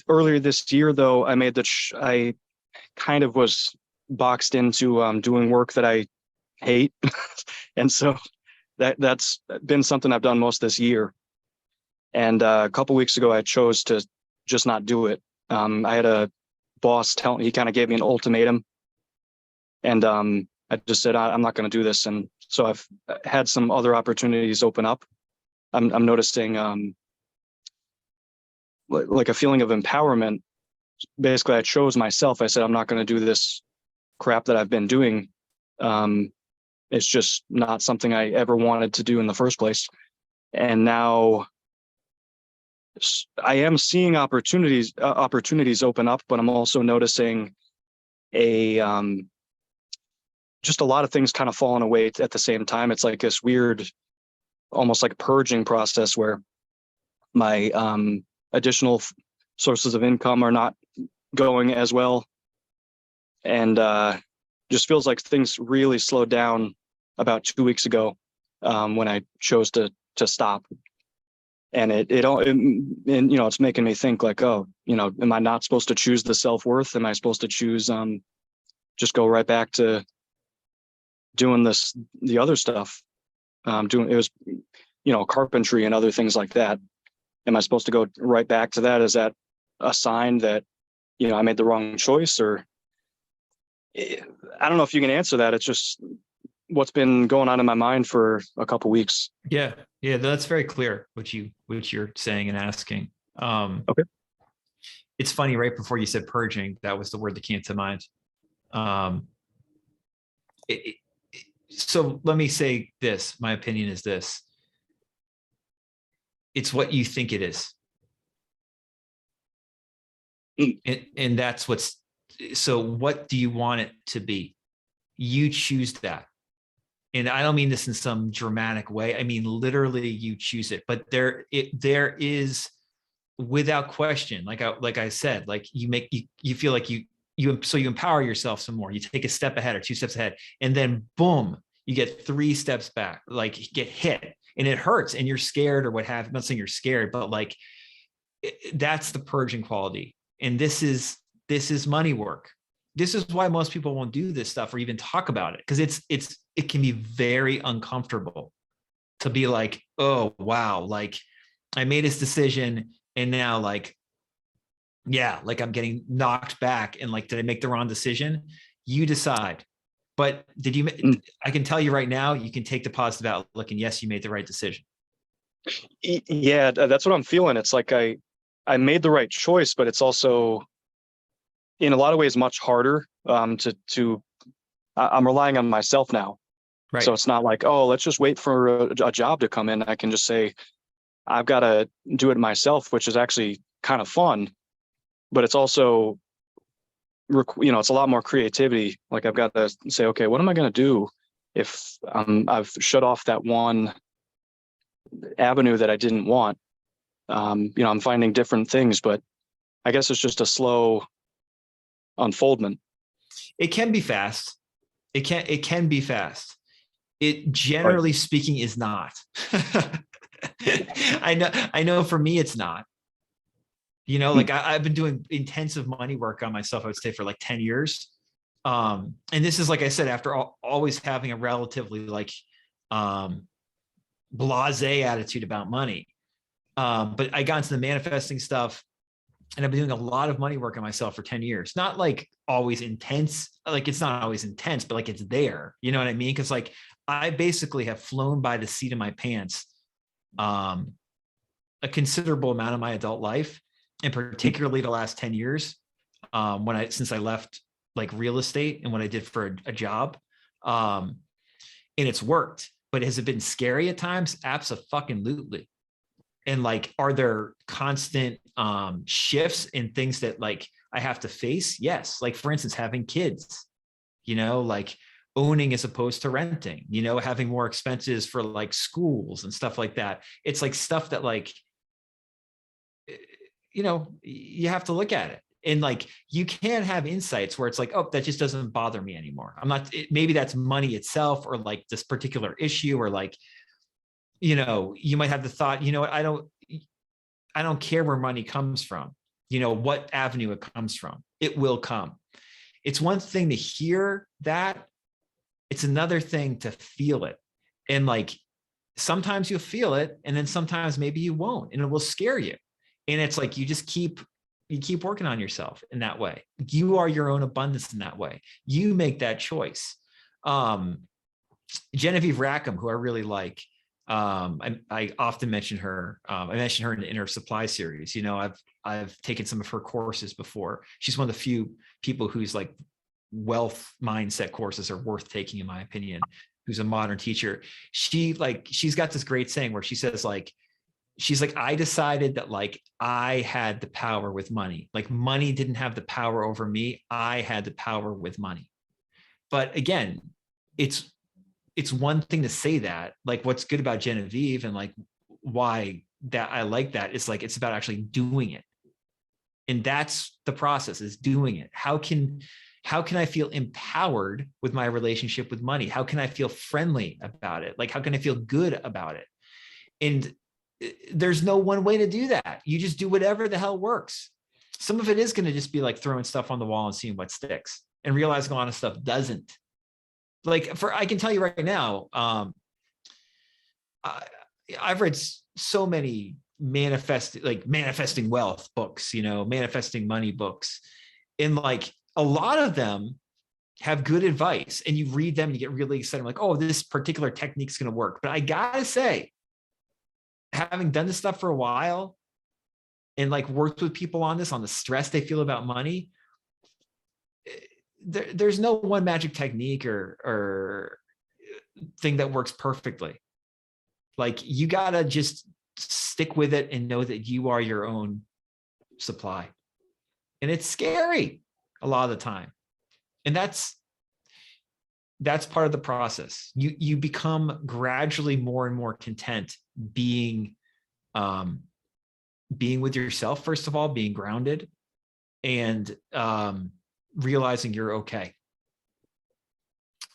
earlier this year, though, I made I kind of was boxed into doing work that I hate. And so that's been something I've done most this year. And a couple weeks ago, I chose to just not do it. I had a boss he kind of gave me an ultimatum, and I just said, I'm not going to do this. And so I've had some other opportunities open up. I'm noticing like a feeling of empowerment. Basically, I chose myself. I said, I'm not going to do this crap that I've been doing. It's just not something I ever wanted to do in the first place. And now I am seeing opportunities open up, but I'm also noticing just a lot of things kind of falling away at the same time. It's like this weird, almost like purging process where my additional sources of income are not going as well. And just feels like things really slowed down about 2 weeks ago when I chose to stop. And it's making me think like, oh, am I not supposed to choose the self-worth? Am I supposed to choose just go right back to doing the other stuff? Carpentry and other things like that. Am I supposed to go right back to that? Is that a sign that, I made the wrong choice? Or I don't know if you can answer that. It's just what's been going on in my mind for a couple weeks. Yeah, that's very clear what you're saying and asking. Okay. It's funny, right before you said purging, that was the word that came to mind. So let me say this. My opinion is this. It's what you think it is. And that's so what do you want it to be? You choose that. And I don't mean this in some dramatic way. I mean, literally you choose it, but there is, without question, like I said, like you feel like you empower yourself some more. You take a step ahead or 2 steps ahead, and then boom, you get 3 steps back, like you get hit and it hurts and you're scared or what have you. I'm not saying you're scared, but like that's the purging quality. And this is money work. This is why most people won't do this stuff or even talk about it, because it can be very uncomfortable to be like, oh wow, like I made this decision and now like, yeah, like I'm getting knocked back and like, did I make the wrong decision? You decide. But I can tell you right now, you can take the positive outlook and yes, you made the right decision. Yeah, that's what I'm feeling. It's like I made the right choice, but it's also in a lot of ways much harder I'm relying on myself now. Right. So it's not like, oh, let's just wait for a job to come in. I can just say, I've got to do it myself, which is actually kind of fun, but it's also, it's a lot more creativity. Like I've got to say, okay, what am I going to do if I've shut off that one avenue that I didn't want? I'm finding different things, but I guess it's just a slow unfoldment. It can be fast. It can be fast. It generally speaking is not. I know for me, it's not, like I've been doing intensive money work on myself, I would say for like 10 years. And this is, like I said, after always having a relatively like blasé attitude about money. But I got into the manifesting stuff and I've been doing a lot of money work on myself for 10 years. Not like always intense. Like it's not always intense, but like it's there. You know what I mean? Because like I basically have flown by the seat of my pants a considerable amount of my adult life, and particularly the last 10 years since I left like real estate and what I did for a job. And it's worked, but has it been scary at times? Absolutely. And like, are there constant shifts in things that like I have to face? Yes. Like for instance, having kids, like owning as opposed to renting, having more expenses for like schools and stuff like that. It's like stuff that like, you have to look at it. And like, you can have insights where it's like, oh, that just doesn't bother me anymore. Maybe that's money itself or like this particular issue or like, you might have the thought, what, I don't care where money comes from, what avenue it comes from, it will come. It's one thing to hear that. It's another thing to feel it. And like, sometimes you'll feel it, and then sometimes maybe you won't, and it will scare you. And it's like you just keep working on yourself in that way. You are your own abundance in that way. You make that choice. Genevieve Rackham, who I really like, I often mention her. I mentioned her in her supply series. I've taken some of her courses before. She's one of the few people whose like wealth mindset courses are worth taking, in my opinion, who's a modern teacher. She's got this great saying where she says she's like, I decided that like I had the power with money. Like money didn't have the power over me. I had the power with money. But again, it's one thing to say that. Like what's good about Genevieve and like why that I like that is like it's about actually doing it. And that's the process, is doing it. How can I feel empowered with my relationship with money? How can I feel friendly about it? Like how can I feel good about it? And there's no one way to do that. You just do whatever the hell works. Some of it is going to just be like throwing stuff on the wall and seeing what sticks, and realizing a lot of stuff doesn't. Like I can tell you right now, I've read so many manifesting wealth books, manifesting money books. And like a lot of them have good advice, and you read them and you get really excited. I'm like, oh, this particular technique's going to work. But I gotta say, having done this stuff for a while and like worked with people on the stress they feel about money, there's no one magic technique or thing that works perfectly. Like you gotta just stick with it and know that you are your own supply. And it's scary a lot of the time. And that's part of the process. You become gradually more and more content being with yourself, first of all, being grounded, and realizing you're okay.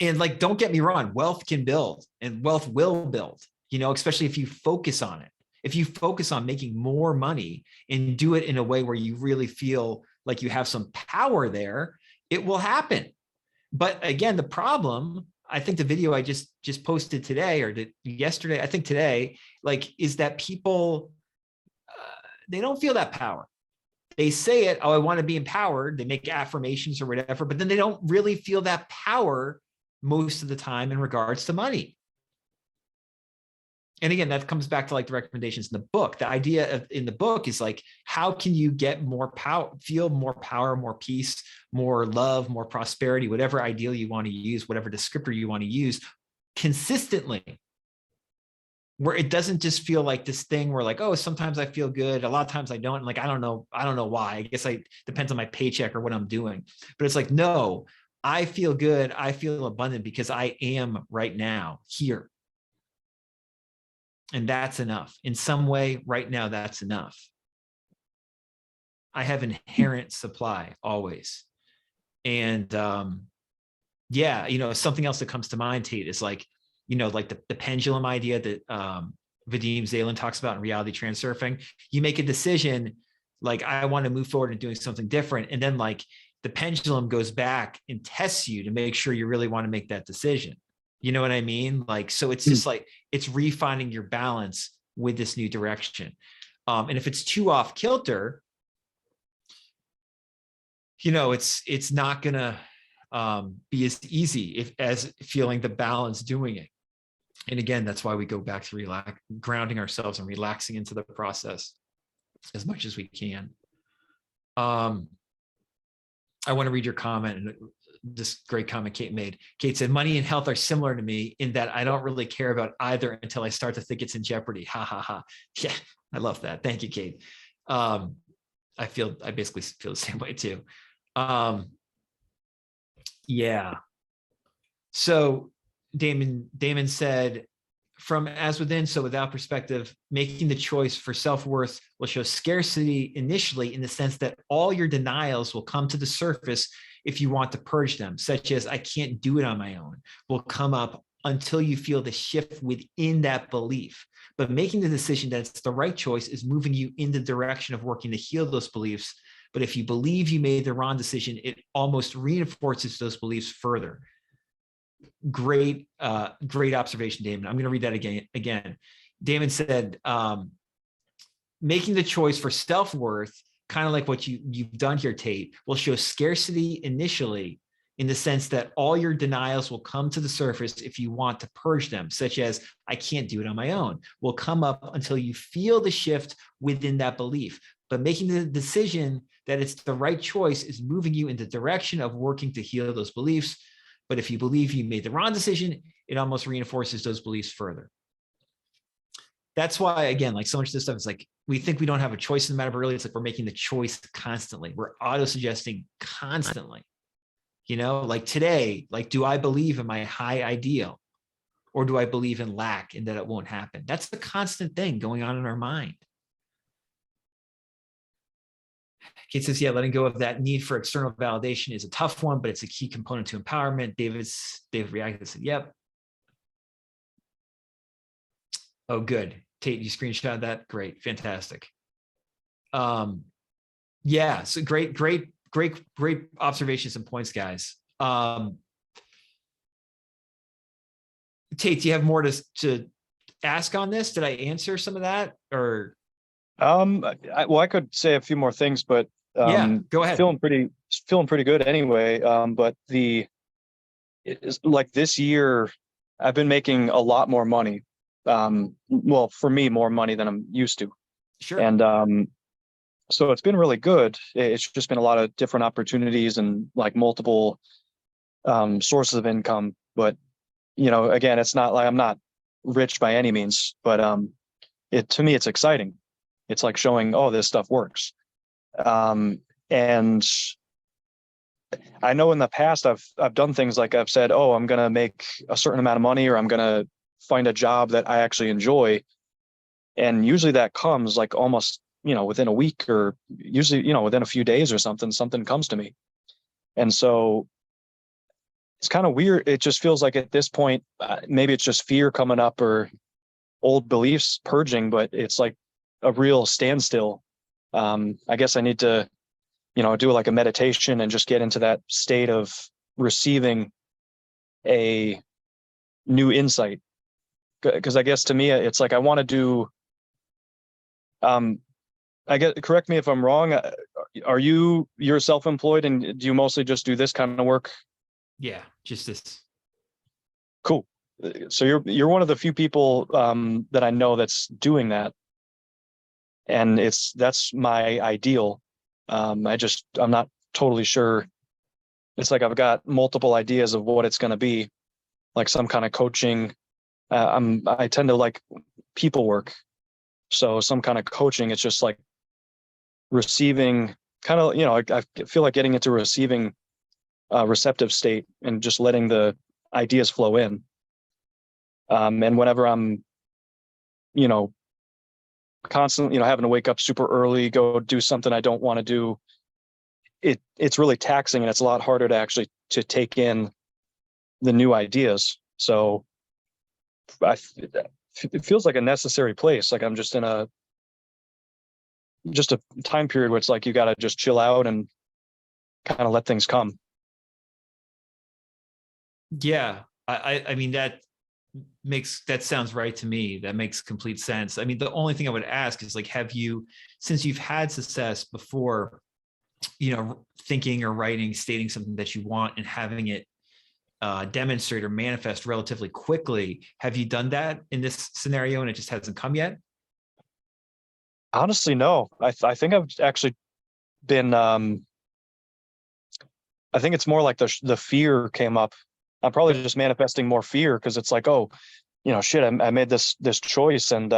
And like, don't get me wrong, wealth can build and wealth will build, especially if you focus on it. If you focus on making more money and do it in a way where you really feel like you have some power there, it will happen. But again, the problem, I think the video I just posted today or yesterday, I think today, like, is that people, they don't feel that power. They say it, oh, I want to be empowered. They make affirmations or whatever, but then they don't really feel that power most of the time in regards to money. And again, that comes back to like the recommendations in the book. The idea in the book is like, how can you get more power, feel more power, more peace, more love, more prosperity, whatever ideal you want to use, whatever descriptor you want to use consistently, where it doesn't just feel like this thing where like, oh, sometimes I feel good, a lot of times I don't. And like, I don't know why. I guess depends on my paycheck or what I'm doing. But it's like, no, I feel good. I feel abundant because I am right now here. And that's enough. In some way, right now, that's enough. I have inherent supply always. And yeah, something else that comes to mind, Tate, is like, like the pendulum idea that Vadim Zalen talks about in reality transurfing. You make a decision, like, I want to move forward and doing something different. And then like the pendulum goes back and tests you to make sure you really want to make that decision. You know what I mean? Like, so it's just like, it's refining your balance with this new direction. And if it's too off kilter, it's not gonna be as easy as feeling the balance doing it. And again, that's why we go back to grounding ourselves and relaxing into the process as much as we can. I want to read your comment, and this great comment Kate made. Kate said, money and health are similar to me in that I don't really care about either until I start to think it's in jeopardy. Ha ha ha. Yeah, I love that. Thank you, Kate. I basically feel the same way too. Yeah. So Damon said, from as within, so without perspective, making the choice for self-worth will show scarcity initially in the sense that all your denials will come to the surface if you want to purge them, such as I can't do it on my own, will come up until you feel the shift within that belief. But making the decision that it's the right choice is moving you in the direction of working to heal those beliefs. But if you believe you made the wrong decision, it almost reinforces those beliefs further. great observation, Damon. I'm going to read that again. Damon said, making the choice for self-worth, kind of like what you've done here, Tate, will show scarcity initially, in the sense that all your denials will come to the surface if you want to purge them, such as, I can't do it on my own, will come up until you feel the shift within that belief. But making the decision that it's the right choice is moving you in the direction of working to heal those beliefs. But if you believe you made the wrong decision, it almost reinforces those beliefs further. That's why, again, like so much of this stuff is like, we think we don't have a choice in the matter, but really it's like we're making the choice constantly. We're auto-suggesting constantly. You know, like today, like, do I believe in my high ideal, or do I believe in lack and that it won't happen? That's the constant thing going on in our mind. Kate says, yeah, letting go of that need for external validation is a tough one, but it's a key component to empowerment. David reacted and said, yep. Oh, good. Tate, you screenshot that? Great. Fantastic. Yeah, so great observations and points, guys. Tate, do you have more to ask on this? Did I answer some of that, or? I could say a few more things, but yeah, go ahead. Feeling pretty good anyway. But like this year, I've been making a lot more money. Well, for me, more money than I'm used to. Sure. And so it's been really good. It's just been a lot of different opportunities and like multiple sources of income. But you know, again, it's not like I'm not rich by any means, but to me, it's exciting. It's like showing, oh, this stuff works. And I know in the past I've done things like I've said, oh, I'm gonna make a certain amount of money, or I'm gonna find a job that I actually enjoy. And usually that comes like almost, you know, within a week, or usually, you know, within a few days or something comes to me. And so it's kind of weird. It just feels like at this point, maybe it's just fear coming up or old beliefs purging, but it's like a real standstill. I guess I need to, you know, do like a meditation and just get into that state of receiving a new insight. Because I guess to me, it's like I want to do, I guess, correct me if I'm wrong. You're self-employed, and do you mostly just do this kind of work? Yeah, just this. Cool. So you're one of the few people that I know that's doing that, and that's my ideal. I'm not totally sure. It's like I've got multiple ideas of what it's going to be, like some kind of coaching. I tend to like people work, so some kind of coaching. It's just like receiving, kind of, you know, I feel like getting into receiving receptive state and just letting the ideas flow in. And whenever I'm, you know, constantly, you know, having to wake up super early, go do something I don't want to do, it's really taxing, and it's a lot harder to actually to take in the new ideas. So it feels like a necessary place. Like I'm just in a time period where it's like you got to just chill out and kind of let things come. Yeah, I mean, that sounds right to me. That makes complete sense. I mean, the only thing I would ask is, like, have you, since you've had success before, you know, thinking or writing, stating something that you want and having it demonstrate or manifest relatively quickly, have you done that in this scenario and it just hasn't come yet? Honestly, no. I think I've actually been. I think it's more like the fear came up. I'm probably just manifesting more fear, because it's like, oh, you know, shit, I made this choice, and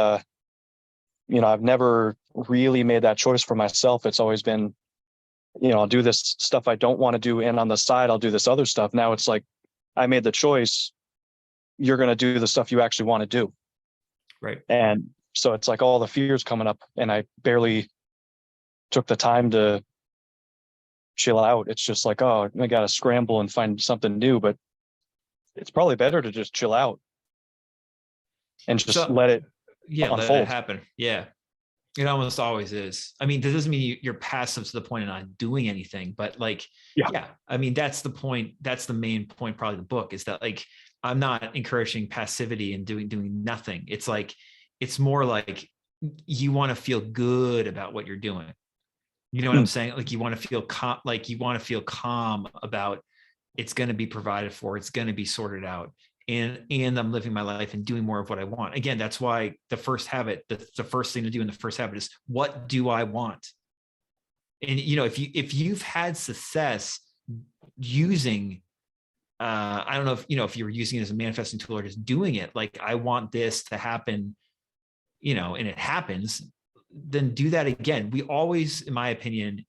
you know, I've never really made that choice for myself. It's always been, you know, I'll do this stuff I don't want to do, and on the side I'll do this other stuff. Now it's like, I made the choice. You're going to do the stuff you actually want to do. Right. And so it's like all the fears coming up, and I barely took the time to chill out. It's just like, oh, I got to scramble and find something new, but it's probably better to just chill out and just let it unfold. Let it happen. Yeah. It almost always is. I mean, that doesn't mean you're passive to the point of not doing anything, but like, Yeah. yeah, I mean, that's the point. That's the main point, probably the book, is that like, I'm not encouraging passivity and doing nothing. It's like, it's more like you want to feel good about what you're doing. You know what I'm saying? Like you want to feel you want to feel calm about it's going to be provided for, it's going to be sorted out, and I'm living my life and doing more of what I want. Again, that's why the first habit, the first thing to do in the first habit is, what do I want? And you know, if you've had success using I don't know if you know if you're using it as a manifesting tool or just doing it, like I want this to happen, you know, and it happens, then do that again. We always, in my opinion,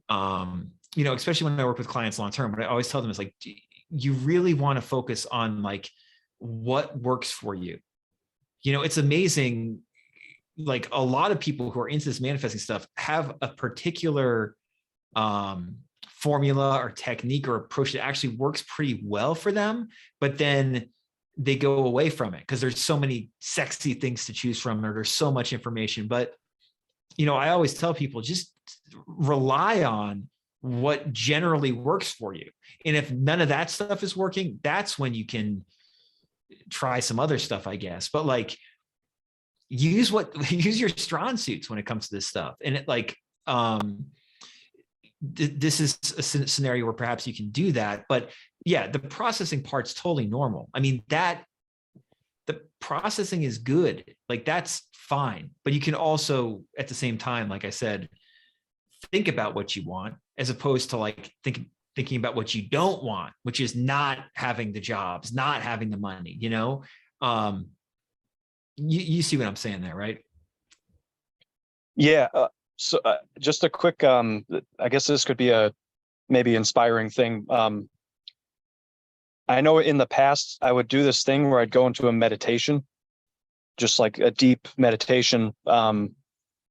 you know, especially when I work with clients long term, what I always tell them is like, you really want to focus on like what works for you. You know, it's amazing. Like a lot of people who are into this manifesting stuff have a particular formula or technique or approach that actually works pretty well for them, but then they go away from it because there's so many sexy things to choose from, or there's so much information. But, you know, I always tell people, just rely on what generally works for you. And if none of that stuff is working, that's when you can try some other stuff, I guess. But like, use your strong suits when it comes to this stuff. And it like, this is a scenario where perhaps you can do that. But yeah, the processing part's totally normal. I mean, the processing is good. Like that's fine. But you can also, at the same time, like I said, think about what you want, as opposed to like thinking about what you don't want, which is not having the jobs, not having the money, you know? You see what I'm saying there, right? Yeah. So just a quick, I guess this could be a maybe inspiring thing. I know in the past I would do this thing where I'd go into a meditation, just like a deep meditation,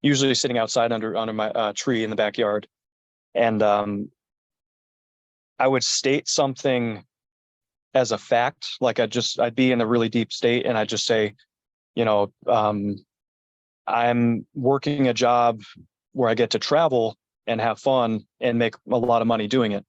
usually sitting outside under my tree in the backyard. And I would state something as a fact, like I'd be in a really deep state and I'd just say, you know, I'm working a job where I get to travel and have fun and make a lot of money doing it.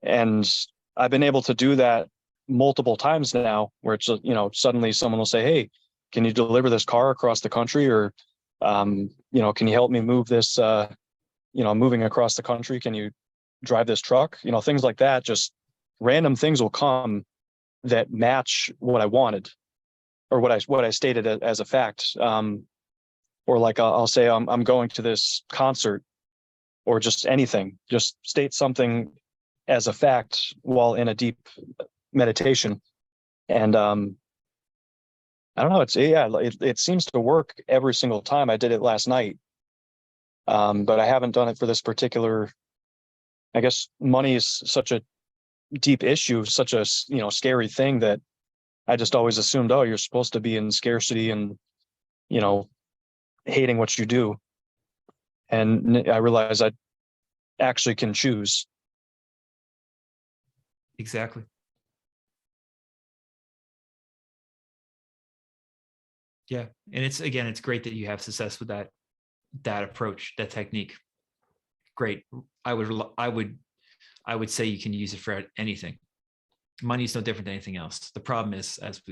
And I've been able to do that multiple times now, where it's, you know, suddenly someone will say, hey, can you deliver this car across the country? Or, you know, can you help me move this, you know, moving across the country? Can you drive this truck? You know, things like that. Just random things will come that match what I wanted, or what I stated as a fact. Or like I'll say I'm going to this concert, or just anything. Just state something as a fact while in a deep meditation, and I don't know. It seems to work every single time. I did it last night, but I haven't done it for this particular. I guess money is such a deep issue, such a, you know, scary thing, that I just always assumed, oh, you're supposed to be in scarcity and, you know, hating what you do. And I realized I actually can choose. Exactly. Yeah. And it's great that you have success with that approach, that technique. Great. I would say you can use it for anything. Money is no different than anything else. The problem is, as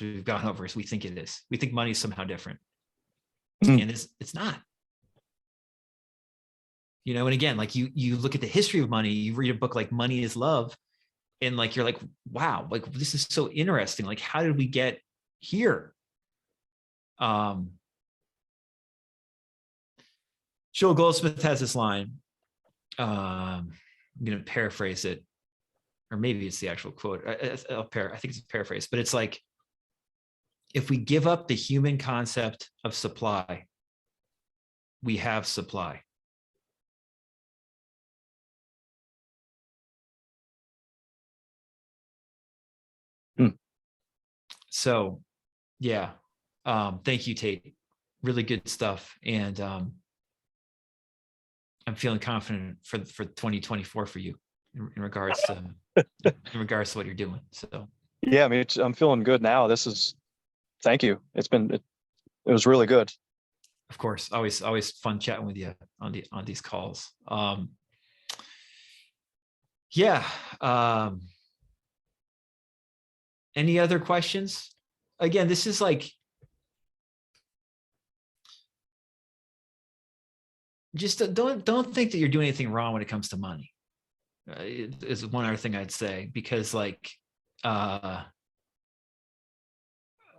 we've gone over, is we think it is. We think money is somehow different. And it's not. You know, and again, like you look at the history of money, you read a book like Money is Love, and like you're like, wow, like this is so interesting. Like, how did we get here? Joel Goldsmith has this line. I'm going to paraphrase it, or maybe it's the actual quote. I think it's a paraphrase, but it's like, if we give up the human concept of supply, we have supply. So, yeah. Thank you, Tate. Really good stuff. And I'm feeling confident for 2024 for you in regards to what you're doing. So yeah, I mean, I'm feeling good now. Thank you. It was really good. Of course, always fun chatting with you on these calls. Yeah. Any other questions? Again, this is like, just don't think that you're doing anything wrong when it comes to money. Is one other thing I'd say, because like,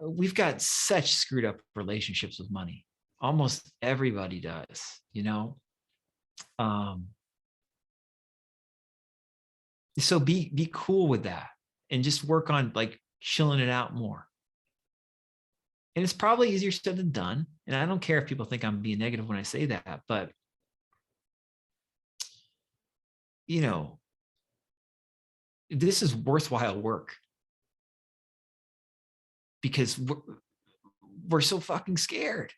we've got such screwed up relationships with money. Almost everybody does, you know? So be cool with that and just work on like chilling it out more. And it's probably easier said than done. And I don't care if people think I'm being negative when I say that, but you know, this is worthwhile work, because we're so fucking scared.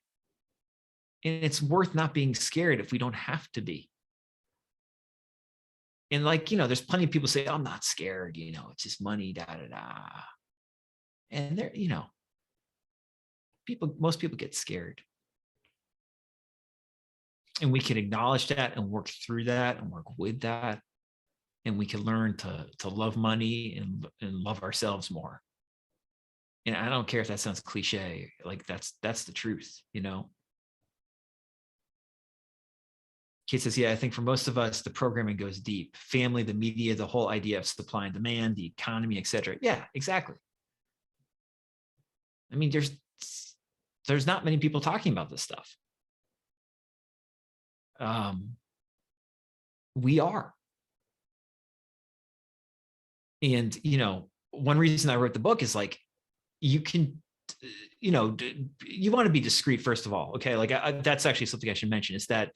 And it's worth not being scared if we don't have to be. And like, you know, there's plenty of people say, I'm not scared, you know, it's just money, da, da, da. And they're, you know, most people get scared. And we can acknowledge that and work through that and work with that. And we can learn to love money and love ourselves more. And I don't care if that sounds cliche, like that's the truth, you know? Kate says, yeah, I think for most of us, the programming goes deep. Family, the media, the whole idea of supply and demand, the economy, et cetera. Yeah, exactly. I mean, there's not many people talking about this stuff. We are. And, you know, one reason I wrote the book is like, you can, you know, you want to be discreet, first of all. Okay. Like that's actually something I should mention, is that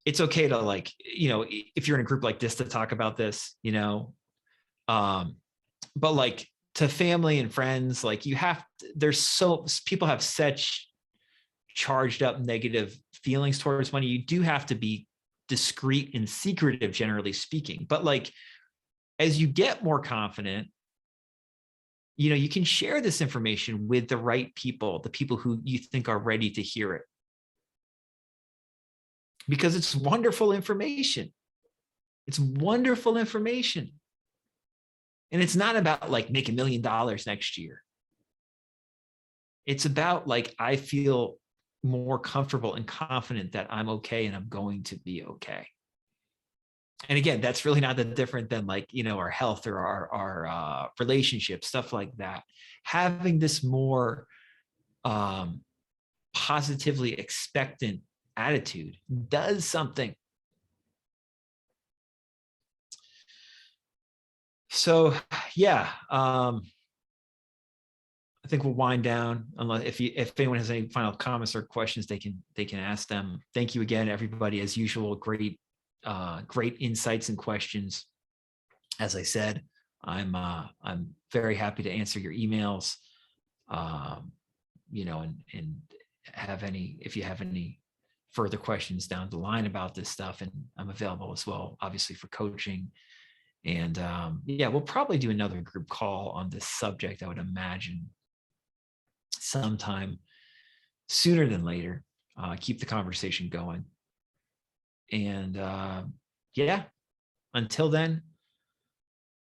it's okay to, like, you know, if you're in a group like this, to talk about this, you know, but like to family and friends, like people have such charged up negative feelings towards money. You do have to be discreet and secretive, generally speaking. But like, as you get more confident, you know, you can share this information with the right people, the people who you think are ready to hear it. Because it's wonderful information. It's wonderful information. And it's not about like make $1 million next year. It's about like, I feel more comfortable and confident that I'm okay and I'm going to be okay. And again, that's really not that different than like, you know, our health or our relationships, stuff like that. Having this more positively expectant attitude does something. So yeah, I think we'll wind down, unless if anyone has any final comments or questions, they can ask them. Thank you again, everybody. As usual, great insights and questions. As I said, I'm very happy to answer your emails, you know, and if you have any further questions down the line about this stuff, and I'm available as well, obviously, for coaching. And yeah, we'll probably do another group call on this subject, I would imagine, sometime sooner than later. Keep the conversation going. And yeah, until then,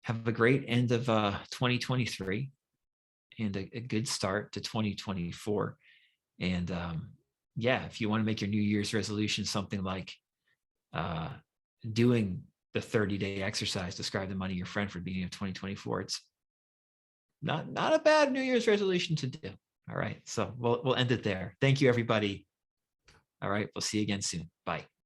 have a great end of 2023 and a good start to 2024. And yeah, if you want to make your New Year's resolution something like doing the 30-day exercise, describe the money your friend for the beginning of 2024, it's not a bad New Year's resolution to do. All right, so we'll end it there. Thank you, everybody. All right, we'll see you again soon. Bye.